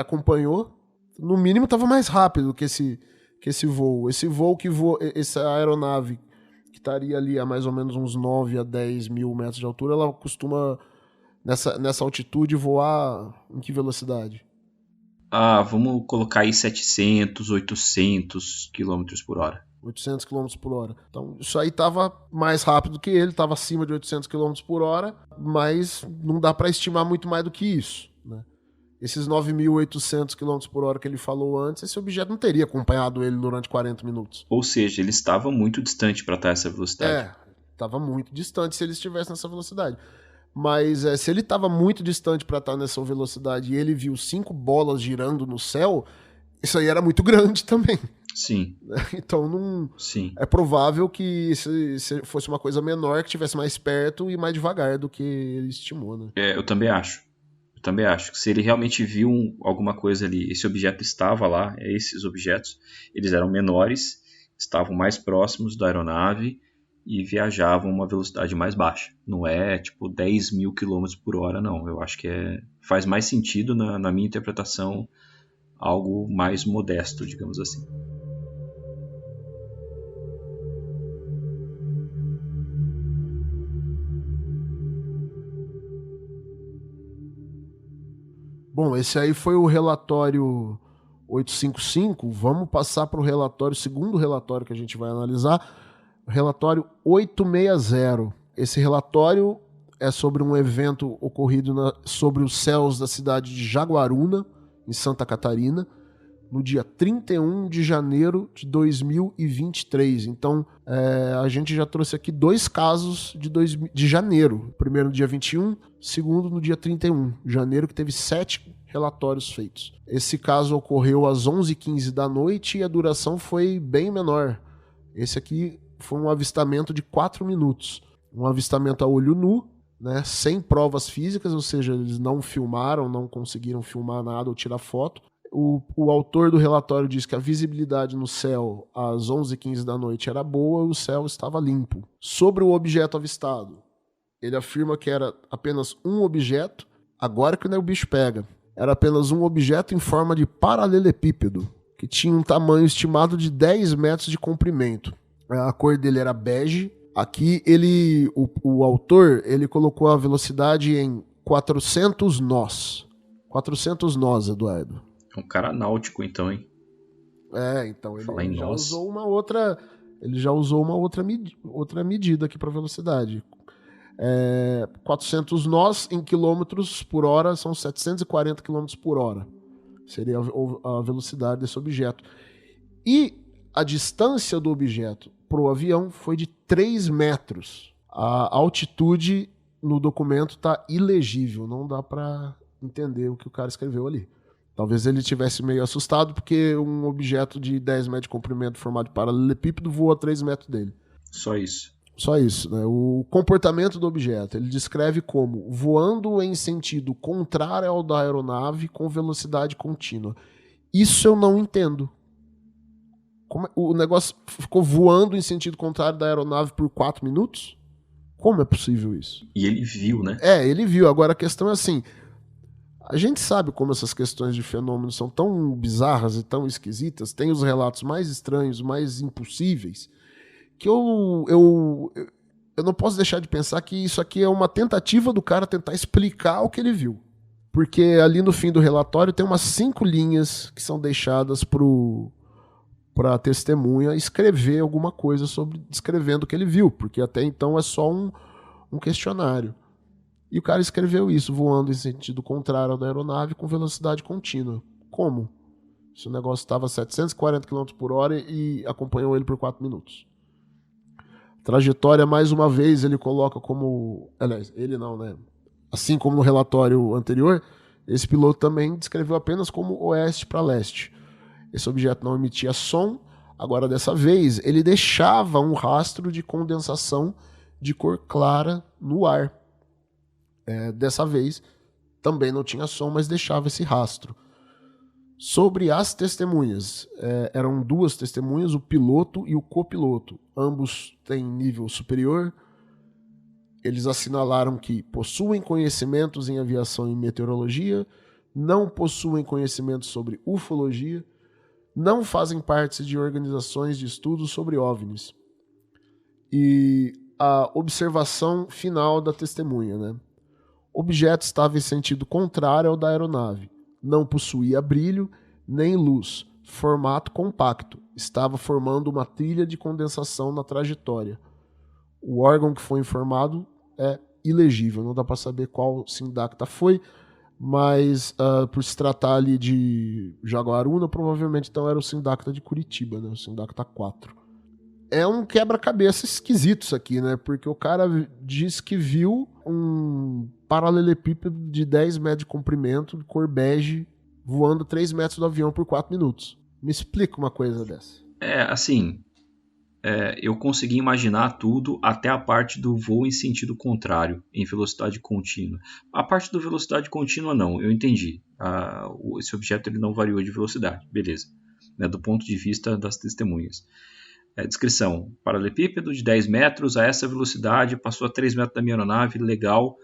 acompanhou, no mínimo estava mais rápido que esse voo. Essa aeronave que estaria ali a mais ou menos uns 9 a 10 mil metros de altura, ela costuma, nessa altitude, voar em que velocidade? Vamos colocar aí 700, 800 km por hora. 800 km por hora. Então, isso aí estava mais rápido que ele, estava acima de 800 km por hora, mas não dá para estimar muito mais do que isso, né? Esses 9.800 km por hora que ele falou antes, esse objeto não teria acompanhado ele durante 40 minutos. Ou seja, ele estava muito distante para estar essa velocidade. Estava muito distante se ele estivesse nessa velocidade. Mas se ele estava muito distante para estar nessa velocidade e ele viu 5 bolas girando no céu, isso aí era muito grande também. Sim. Então não. Sim. É provável que se fosse uma coisa menor, que estivesse mais perto e mais devagar do que ele estimou, né? Eu também acho. também acho que se ele realmente viu alguma coisa ali, esse objeto estava lá, esses objetos, eles eram menores, estavam mais próximos da aeronave e viajavam a uma velocidade mais baixa. Não é tipo 10 mil quilômetros por hora, não. Eu acho que faz mais sentido, na minha interpretação, algo mais modesto, digamos assim. Bom, esse aí foi o relatório 855. Vamos passar para o segundo relatório que a gente vai analisar, o relatório 860. Esse relatório é sobre um evento ocorrido sobre os céus da cidade de Jaguaruna, em Santa Catarina, no dia 31 de janeiro de 2023. Então, a gente já trouxe aqui 2 casos de janeiro. O primeiro no dia 21, segundo no dia 31 de janeiro, que teve 7 relatórios feitos. Esse caso ocorreu às 11h15 da noite e a duração foi bem menor. Esse aqui foi um avistamento de 4 minutos. Um avistamento a olho nu, né, sem provas físicas, ou seja, eles não filmaram, não conseguiram filmar nada ou tirar foto. O autor do relatório diz que a visibilidade no céu às 11h15 da noite era boa e o céu estava limpo. Sobre o objeto avistado, ele afirma que era apenas um objeto, agora que o bicho pega. Era apenas um objeto em forma de paralelepípedo, que tinha um tamanho estimado de 10 metros de comprimento. A cor dele era bege. Aqui o autor ele colocou a velocidade em 400 nós. 400 nós, Eduardo. É um cara náutico, então, hein? Então ele já usou uma outra. Ele já usou uma outra medida aqui para velocidade. 400 nós em quilômetros por hora são 740 quilômetros por hora. Seria a velocidade desse objeto. E a distância do objeto para o avião foi de 3 metros. A altitude no documento está ilegível. Não dá para entender o que o cara escreveu ali. Talvez ele tivesse meio assustado porque um objeto de 10 metros de comprimento formado de paralelepípedo voou a 3 metros dele. Só isso. Só isso, né? O comportamento do objeto, ele descreve como voando em sentido contrário ao da aeronave com velocidade contínua. Isso eu não entendo. O negócio ficou voando em sentido contrário da aeronave por 4 minutos? Como é possível isso? E ele viu, né? Ele viu. Agora a questão é assim, a gente sabe como essas questões de fenômenos são tão bizarras e tão esquisitas, tem os relatos mais estranhos, mais impossíveis, que eu não posso deixar de pensar que isso aqui é uma tentativa do cara tentar explicar o que ele viu. Porque ali no fim do relatório tem umas 5 linhas que são deixadas para a testemunha escrever alguma coisa descrevendo o que ele viu, porque até então é só um questionário. E o cara escreveu isso, voando em sentido contrário ao da aeronave com velocidade contínua. Como? Se o negócio estava a 740 km por hora e acompanhou ele por 4 minutos. Trajetória, mais uma vez, ele coloca como... Aliás, ele não, né? Assim como no relatório anterior, esse piloto também descreveu apenas como oeste para leste. Esse objeto não emitia som. Agora, dessa vez, ele deixava um rastro de condensação de cor clara no ar. Dessa vez, também não tinha som, mas deixava esse rastro. Sobre as testemunhas, eram 2 testemunhas, o piloto e o copiloto. Ambos têm nível superior. Eles assinalaram que possuem conhecimentos em aviação e meteorologia, não possuem conhecimentos sobre ufologia, não fazem parte de organizações de estudos sobre OVNIs. E a observação final da testemunha, né? O objeto estava em sentido contrário ao da aeronave. Não possuía brilho nem luz. Formato compacto. Estava formando uma trilha de condensação na trajetória. O órgão que foi informado é ilegível. Não dá para saber qual Sindacta foi, mas por se tratar ali de Jaguaruna, provavelmente então era o Sindacta de Curitiba, né? O Sindacta 4. É um quebra-cabeça esquisito isso aqui, né? Porque o cara diz que viu um paralelepípedo de 10 metros de comprimento, de cor bege, voando 3 metros do avião por 4 minutos. Me explica uma coisa dessa. Assim, eu consegui imaginar tudo até a parte do voo em sentido contrário, em velocidade contínua. A parte do velocidade contínua não, eu entendi. Esse objeto ele não variou de velocidade, beleza. Né, do ponto de vista das testemunhas. Descrição: paralelepípedo de 10 metros a essa velocidade, passou a 3 metros da minha aeronave, legal.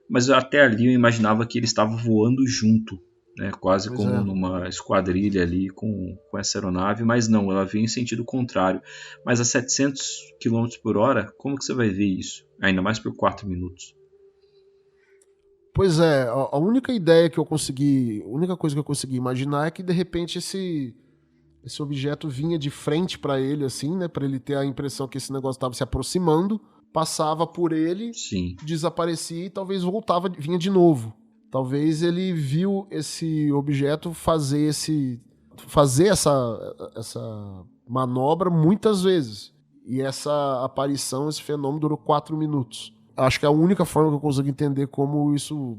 Mas até ali eu imaginava que ele estava voando junto, né, quase como numa esquadrilha ali com essa aeronave, mas não, ela veio em sentido contrário. Mas a 700 km por hora, como que você vai ver isso? Ainda mais por 4 minutos. Pois é, a única ideia que eu consegui, a única coisa que eu consegui imaginar é que de repente esse objeto vinha de frente para ele, assim, né, para ele ter a impressão que esse negócio estava se aproximando, passava por ele, Sim. Desaparecia e talvez voltava, vinha de novo. Talvez ele viu esse objeto fazer essa manobra muitas vezes. E essa aparição, esse fenômeno durou 4 minutos. Acho que é a única forma que eu consigo entender como isso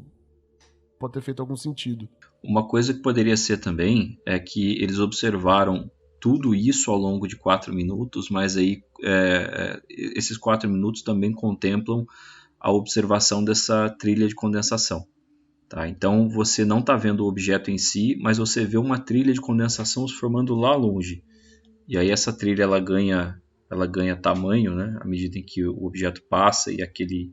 pode ter feito algum sentido. Uma coisa que poderia ser também é que eles observaram tudo isso ao longo de 4 minutos, mas aí esses 4 minutos também contemplam a observação dessa trilha de condensação. Tá? Então você não está vendo o objeto em si, mas você vê uma trilha de condensação se formando lá longe. E aí essa trilha ela ganha tamanho, né, à medida em que o objeto passa e aquele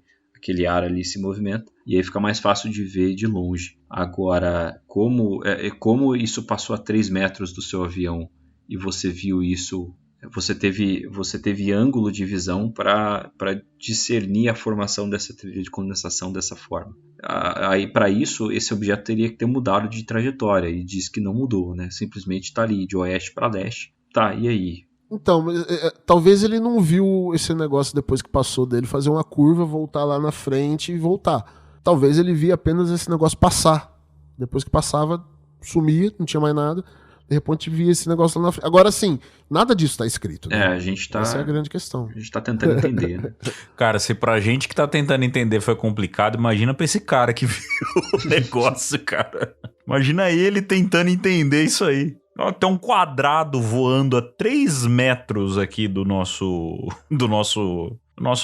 ar ali se movimenta, e aí fica mais fácil de ver de longe. Agora, como isso passou a 3 metros do seu avião e você viu isso, você teve ângulo de visão para discernir a formação dessa trilha de condensação dessa forma. Aí, para isso, esse objeto teria que ter mudado de trajetória, e diz que não mudou, né? Simplesmente está ali, de oeste para leste. Tá, e aí? Então, talvez ele não viu esse negócio depois que passou dele, fazer uma curva, voltar lá na frente e voltar. Talvez ele via apenas esse negócio passar. Depois que passava, sumia, não tinha mais nada. De repente via esse negócio lá na frente. Agora sim, nada disso está escrito. Né? A gente tá... Essa é a grande questão. A gente tá tentando entender, né? Cara, se pra gente que tá tentando entender foi complicado, imagina pra esse cara que viu o negócio, cara. Imagina ele tentando entender isso aí. Tem um quadrado voando a 3 metros aqui do nosso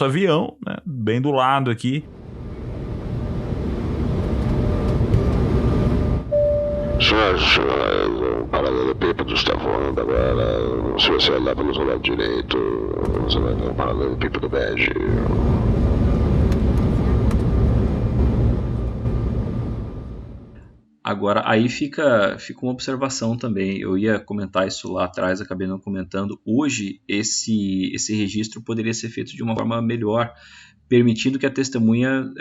avião, né? Bem do lado aqui. O paralelepípedo está voando agora. Se você olhar pelo seu lado direito, você vai ver um paralelepípedo bege. Agora, aí fica uma observação também. Eu ia comentar isso lá atrás, acabei não comentando. Hoje, esse registro poderia ser feito de uma forma melhor, permitindo que a testemunha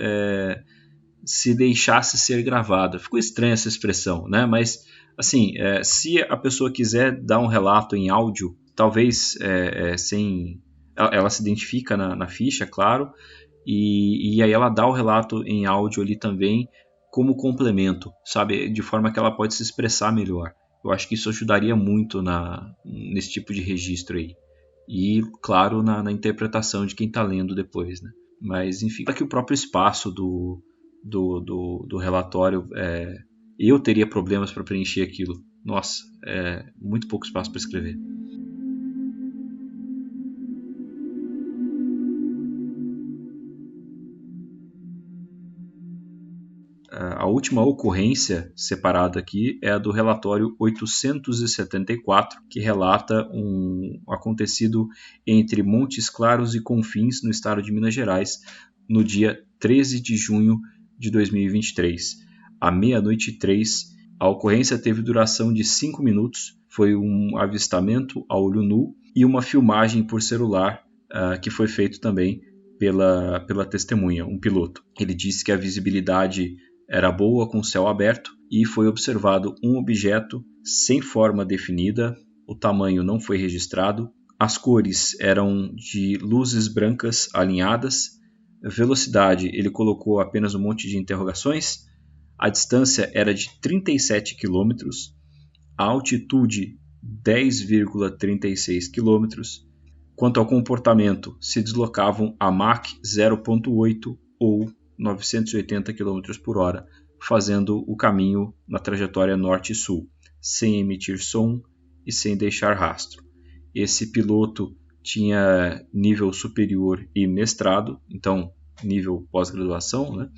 se deixasse ser gravada. Ficou estranha essa expressão, né? Mas, assim, se a pessoa quiser dar um relato em áudio, talvez sem... Ela se identifica na ficha, claro, e aí ela dá o relato em áudio ali também, como complemento, sabe? De forma que ela pode se expressar melhor. Eu acho que isso ajudaria muito nesse tipo de registro aí. E, claro, na interpretação de quem está lendo depois, né? Mas, enfim, aqui o próprio espaço do relatório, eu teria problemas para preencher aquilo. Nossa, muito pouco espaço para escrever. A última ocorrência separada aqui é a do relatório 874, que relata um acontecido entre Montes Claros e Confins, no estado de Minas Gerais, no dia 13 de junho de 2023. À 00:03, a ocorrência teve duração de 5 minutos, foi um avistamento a olho nu e uma filmagem por celular que foi feito também pela testemunha, um piloto. Ele disse que a visibilidade era boa com o céu aberto e foi observado um objeto sem forma definida, o tamanho não foi registrado, as cores eram de luzes brancas alinhadas, velocidade ele colocou apenas um monte de interrogações, a distância era de 37 km, a altitude 10,36 km, quanto ao comportamento se deslocavam a Mach 0.8 ou 980 km por hora, fazendo o caminho na trajetória norte e sul, sem emitir som e sem deixar rastro. Esse piloto tinha nível superior e mestrado, então nível pós-graduação, né?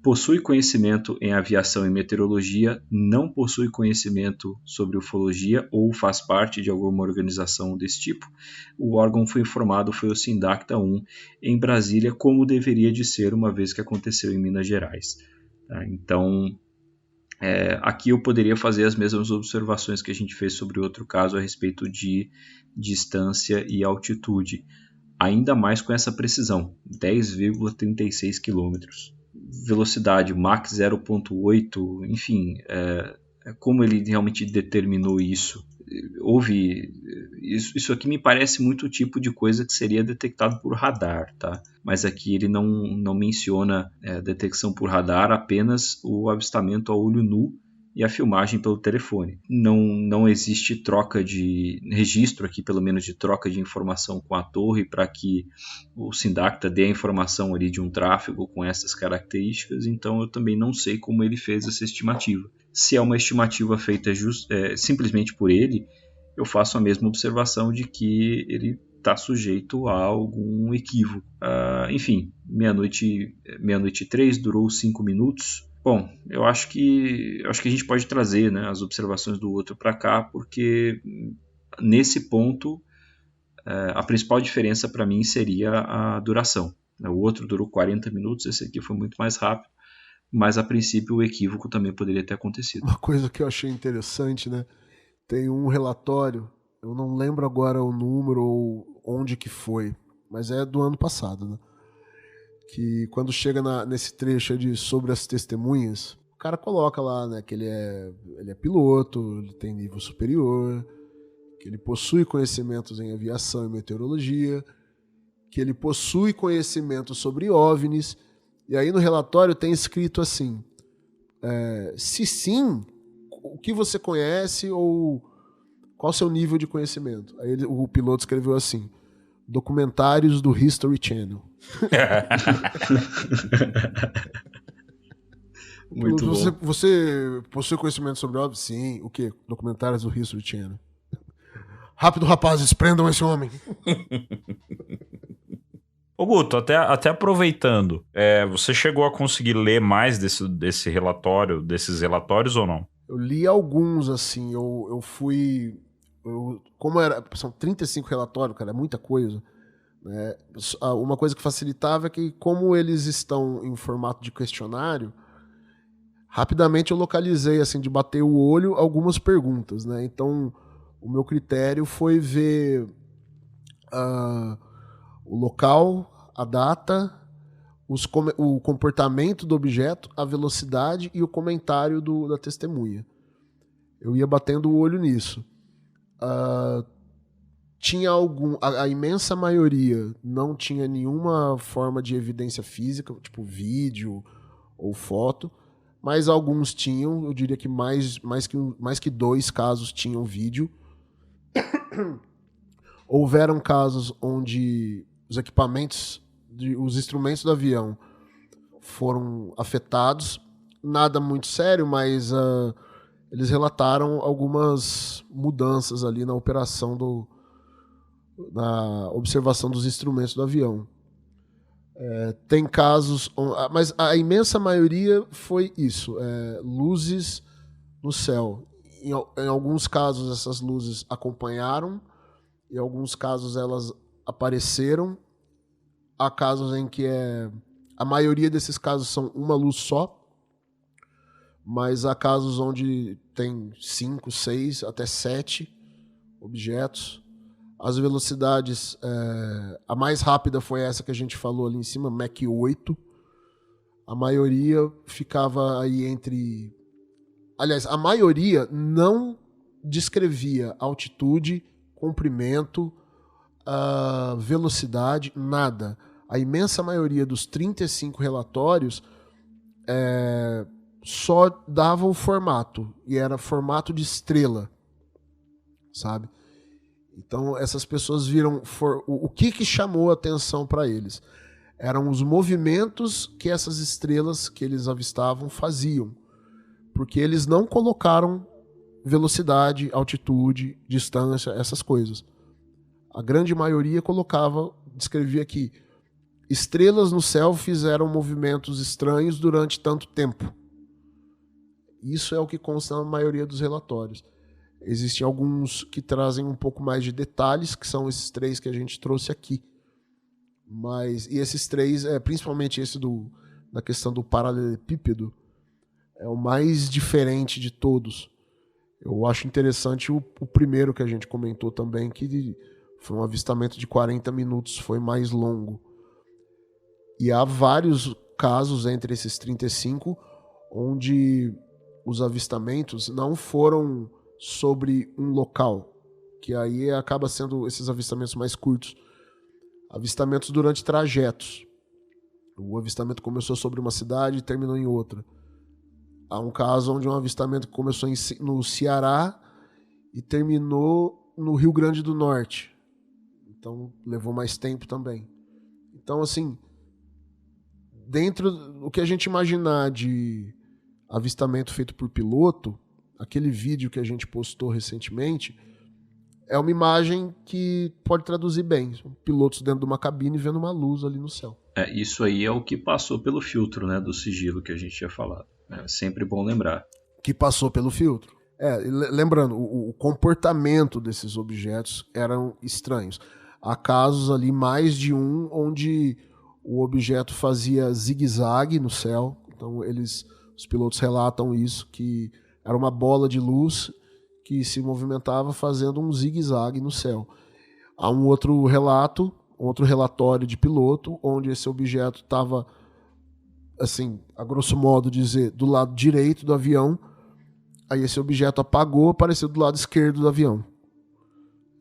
Possui conhecimento em aviação e meteorologia, não possui conhecimento sobre ufologia ou faz parte de alguma organização desse tipo. O órgão foi informado foi o Sindacta 1 em Brasília, como deveria de ser uma vez que aconteceu em Minas Gerais. Tá? Então, aqui eu poderia fazer as mesmas observações que a gente fez sobre outro caso a respeito de distância e altitude, ainda mais com essa precisão, 10,36 quilômetros. Velocidade Mach 0.8, enfim, como ele realmente determinou isso? Isso aqui me parece muito o tipo de coisa que seria detectado por radar, tá? Mas aqui ele não menciona detecção por radar, apenas o avistamento a olho nu e a filmagem pelo telefone. Não existe troca de registro aqui, pelo menos de troca de informação com a torre para que o Sindacta dê a informação ali de um tráfego com essas características, então eu também não sei como ele fez essa estimativa. Se é uma estimativa feita simplesmente por ele, eu faço a mesma observação de que ele está sujeito a algum equívoco. Enfim, meia-noite 3, durou 5 minutos. Bom, eu acho que a gente pode trazer, né, as observações do outro para cá, porque nesse ponto a principal diferença para mim seria a duração. O outro durou 40 minutos, esse aqui foi muito mais rápido, mas a princípio o equívoco também poderia ter acontecido. Uma coisa que eu achei interessante, né? Tem um relatório, eu não lembro agora o número ou onde que foi, mas é do ano passado, né? Que quando chega nesse trecho sobre as testemunhas, o cara coloca lá, né, que ele é piloto, ele tem nível superior, que ele possui conhecimentos em aviação e meteorologia, que ele possui conhecimento sobre OVNIs, e aí no relatório tem escrito assim, se sim, o que você conhece ou qual o seu nível de conhecimento? Aí o piloto escreveu assim, documentários do History Channel. Muito bom. Você possui conhecimento sobre OVNI? Sim. O quê? Documentários do History Channel. Rápido, rapazes, prendam esse homem. Ô Guto, até aproveitando, você chegou a conseguir ler mais desse relatório, desses relatórios ou não? Eu li alguns, assim, eu fui... como são 35 relatórios, cara, é muita coisa. Né? Uma coisa que facilitava é que, como eles estão em formato de questionário, rapidamente eu localizei, assim, de bater o olho, algumas perguntas, né? Então, o meu critério foi ver o local, a data, o comportamento do objeto, a velocidade e o comentário da testemunha. Eu ia batendo o olho nisso. Tinha a imensa maioria não tinha nenhuma forma de evidência física, tipo vídeo ou foto, mas alguns tinham, eu diria que mais que 2 casos tinham vídeo. Houveram casos onde os equipamentos, os instrumentos do avião foram afetados, nada muito sério, mas eles relataram algumas mudanças ali na operação na observação dos instrumentos do avião. Tem casos, mas a imensa maioria foi isso, luzes no céu. Em alguns casos essas luzes acompanharam, em alguns casos elas apareceram. Há casos em que a maioria desses casos são uma luz só, mas há casos onde tem 5, 6, até 7 objetos. As velocidades, a mais rápida foi essa que a gente falou ali em cima, Mach 8. A maioria ficava aí entre... Aliás, a maioria não descrevia altitude, comprimento, velocidade, nada. A imensa maioria dos 35 relatórios só dava o formato, e era formato de estrela, sabe? Então essas pessoas viram o que chamou a atenção para eles. Eram os movimentos que essas estrelas que eles avistavam faziam, porque eles não colocaram velocidade, altitude, distância, essas coisas. a grande maioria descrevia que estrelas no céu fizeram movimentos estranhos durante tanto tempo. Isso é o que consta na maioria dos relatórios. Existem alguns que trazem um pouco mais de detalhes, que são esses 3 que a gente trouxe aqui. E esses 3, principalmente esse da questão do paralelepípedo, é o mais diferente de todos. Eu acho interessante o primeiro que a gente comentou também, que foi um avistamento de 40 minutos, foi mais longo. E há vários casos entre esses 35 onde os avistamentos não foram sobre um local, que aí acaba sendo esses avistamentos mais curtos. Avistamentos durante trajetos. O avistamento começou sobre uma cidade e terminou em outra. Há um caso onde um avistamento começou no Ceará e terminou no Rio Grande do Norte. Então levou mais tempo também. Então, assim, dentro do que a gente imaginar de avistamento feito por piloto, aquele vídeo que a gente postou recentemente é uma imagem que pode traduzir bem. São pilotos dentro de uma cabine vendo uma luz ali no céu. Isso aí é o que passou pelo filtro, né, do sigilo que a gente tinha falado. É sempre bom lembrar. Que passou pelo filtro. Lembrando, o comportamento desses objetos eram estranhos. Há casos ali, mais de um, onde o objeto fazia zigue-zague no céu. Então os pilotos relatam isso, que era uma bola de luz que se movimentava fazendo um zigue-zague no céu. Há um outro relatório de piloto, onde esse objeto estava, assim, a grosso modo dizer, do lado direito do avião. Aí esse objeto apagou, apareceu do lado esquerdo do avião.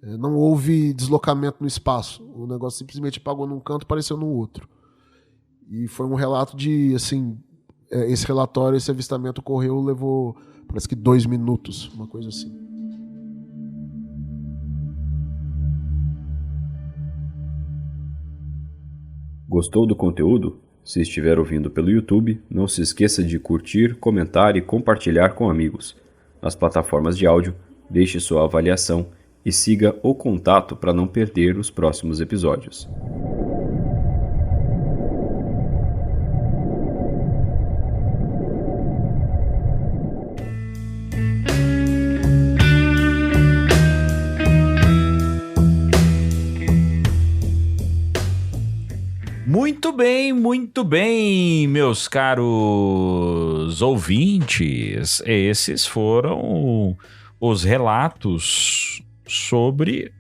Não houve deslocamento no espaço. O negócio simplesmente apagou num canto e apareceu no outro. E foi um relato de, assim, esse relatório, esse avistamento ocorreu, levou, parece que 2 minutos, uma coisa assim. Gostou do conteúdo? Se estiver ouvindo pelo YouTube, não se esqueça de curtir, comentar e compartilhar com amigos. Nas plataformas de áudio, deixe sua avaliação e siga o Contato para não perder os próximos episódios. Muito bem, meus caros ouvintes. Esses foram os relatos sobre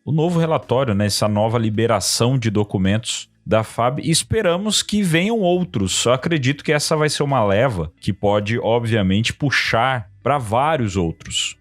o novo relatório, né? Essa nova liberação de documentos da FAB. Esperamos que venham outros. Só acredito que essa vai ser uma leva que pode, obviamente, puxar para vários outros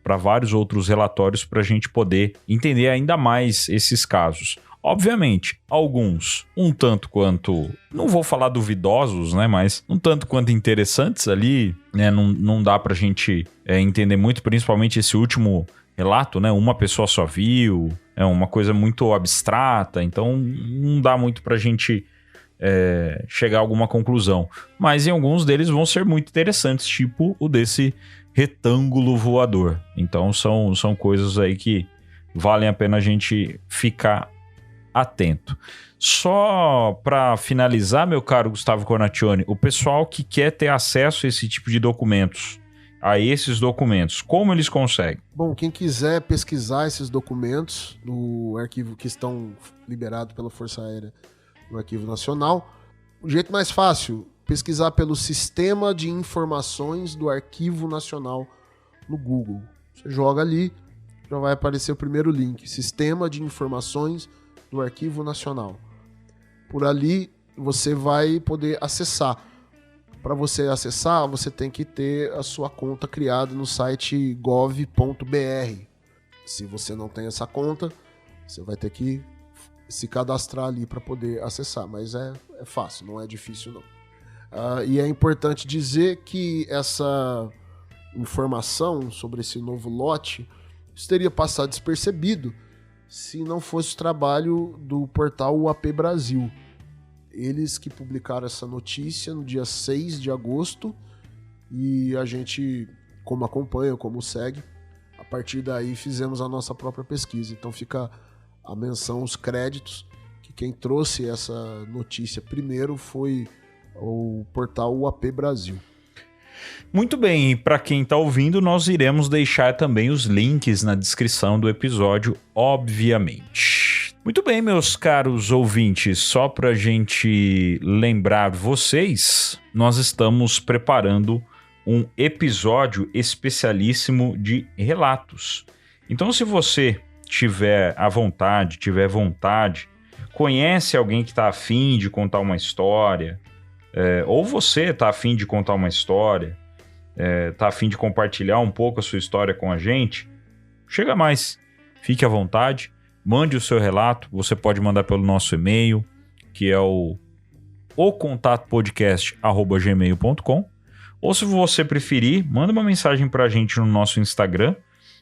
relatórios para a gente poder entender ainda mais esses casos. Obviamente, alguns um tanto quanto, não vou falar duvidosos, né, mas um tanto quanto interessantes ali, né, não dá pra gente entender muito, principalmente esse último relato, né, uma pessoa só viu, é uma coisa muito abstrata, então não dá muito pra gente chegar a alguma conclusão. Mas em alguns deles vão ser muito interessantes, tipo o desse retângulo voador. Então são coisas aí que valem a pena a gente ficar atento. Só para finalizar, meu caro Gustavo Cornacchione, o pessoal que quer ter acesso a esse tipo de documentos, como eles conseguem? Bom, quem quiser pesquisar esses documentos no arquivo que estão liberados pela Força Aérea no Arquivo Nacional, o jeito mais fácil, pesquisar pelo Sistema de Informações do Arquivo Nacional no Google. Você joga ali, já vai aparecer o primeiro link, Sistema de Informações do Arquivo Nacional. Por ali você vai poder acessar. Para você acessar, você tem que ter a sua conta criada no site gov.br. Se você não tem essa conta, você vai ter que se cadastrar ali para poder acessar. Mas é fácil, não é difícil não. E é importante dizer que essa informação sobre esse novo lote teria passado despercebido se não fosse o trabalho do portal UAP Brasil. Eles que publicaram essa notícia no dia 6 de agosto e a gente, como acompanha, como segue, a partir daí fizemos a nossa própria pesquisa. Então fica a menção, os créditos, que quem trouxe essa notícia primeiro foi o portal UAP Brasil. Muito bem, e para quem está ouvindo, nós iremos deixar também os links na descrição do episódio, obviamente. Muito bem, meus caros ouvintes, só para a gente lembrar vocês, nós estamos preparando um episódio especialíssimo de relatos. Então, se você tiver vontade, conhece alguém que está afim de contar uma história, ou você está afim de contar uma história, está afim de compartilhar um pouco a sua história com a gente, chega mais, fique à vontade, mande o seu relato, você pode mandar pelo nosso e-mail, que é o contatopodcast@gmail.com, ou se você preferir, manda uma mensagem para a gente no nosso Instagram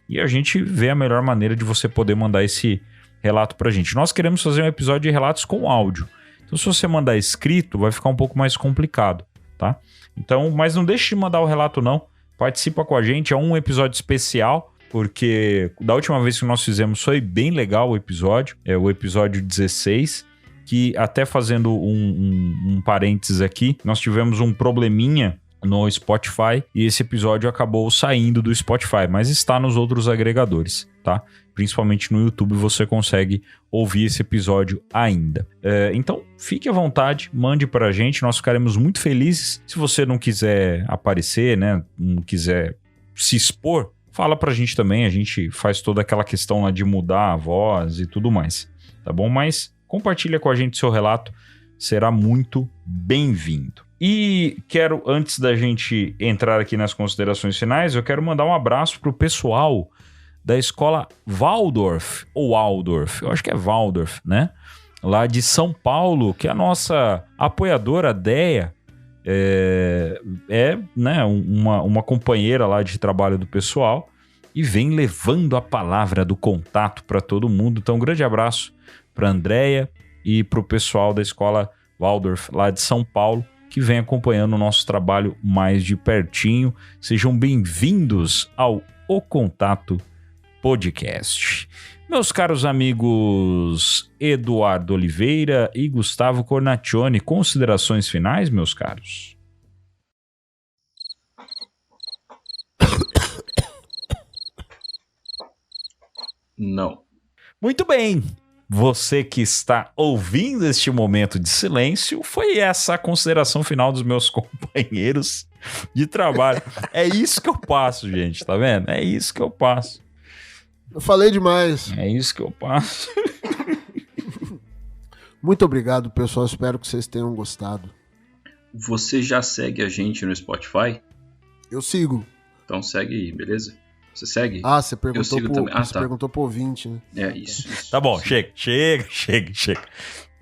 e a gente vê a melhor maneira de você poder mandar esse relato para a gente. Nós queremos fazer um episódio de relatos com áudio. Então, se você mandar escrito, vai ficar um pouco mais complicado, tá? Então, mas não deixe de mandar o relato, não. Participa com a gente, é um episódio especial, porque da última vez que nós fizemos foi bem legal o episódio, é o episódio 16, que até fazendo um parênteses aqui, nós tivemos um probleminha no Spotify e esse episódio acabou saindo do Spotify, mas está nos outros agregadores, tá? Principalmente no YouTube você consegue ouvir esse episódio ainda. Então, fique à vontade, mande pra gente, nós ficaremos muito felizes. Se você não quiser aparecer, né, não quiser se expor, fala pra gente também, a gente faz toda aquela questão lá de mudar a voz e tudo mais, tá bom? Mas compartilha com a gente seu relato, será muito bem-vindo. E quero, antes da gente entrar aqui nas considerações finais, eu quero mandar um abraço pro pessoal da escola Waldorf, ou Waldorf, eu acho que é Waldorf, né? Lá de São Paulo, que é a nossa apoiadora, a Deia, né, uma companheira lá de trabalho do pessoal e vem levando a palavra do contato para todo mundo. Então, um grande abraço para a Andréia e para o pessoal da escola Waldorf, lá de São Paulo, que vem acompanhando o nosso trabalho mais de pertinho. Sejam bem-vindos ao O Contato Podcast. Meus caros amigos Eduardo Oliveira e Gustavo Cornacchione, considerações finais, meus caros? Não. Muito bem. Você que está ouvindo este momento de silêncio, foi essa a consideração final dos meus companheiros de trabalho. É isso que eu passo, gente, tá vendo? É isso que eu passo. Eu falei demais. É isso que eu passo. Muito obrigado, pessoal. Espero que vocês tenham gostado. Você já segue a gente no Spotify? Eu sigo. Então segue aí, beleza? Você segue? Ah, você perguntou tá. Perguntou pro ouvinte, né? É isso. Tá bom, chega.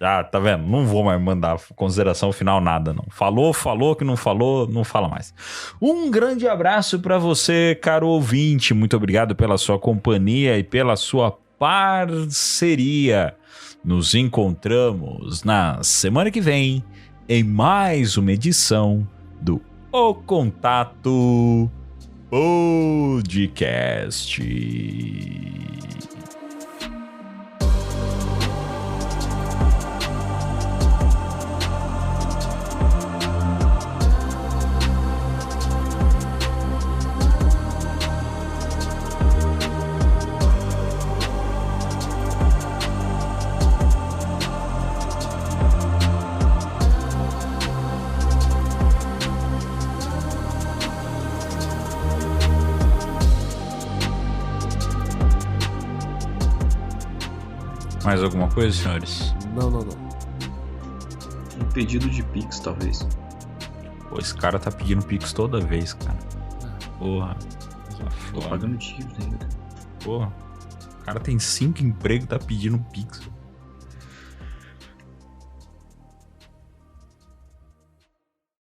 Ah, tá vendo? Não vou mais mandar consideração final nada, não. Falou, que não falou, não fala mais. Um grande abraço pra você, caro ouvinte. Muito obrigado pela sua companhia e pela sua parceria. Nos encontramos na semana que vem em mais uma edição do O Contato Podcast. Mais alguma coisa, senhores? Não. Um pedido de Pix, talvez. Pô, esse cara tá pedindo Pix toda vez, cara. Porra. Tô pagando dívida ainda. Porra. O cara tem 5 empregos e tá pedindo Pix.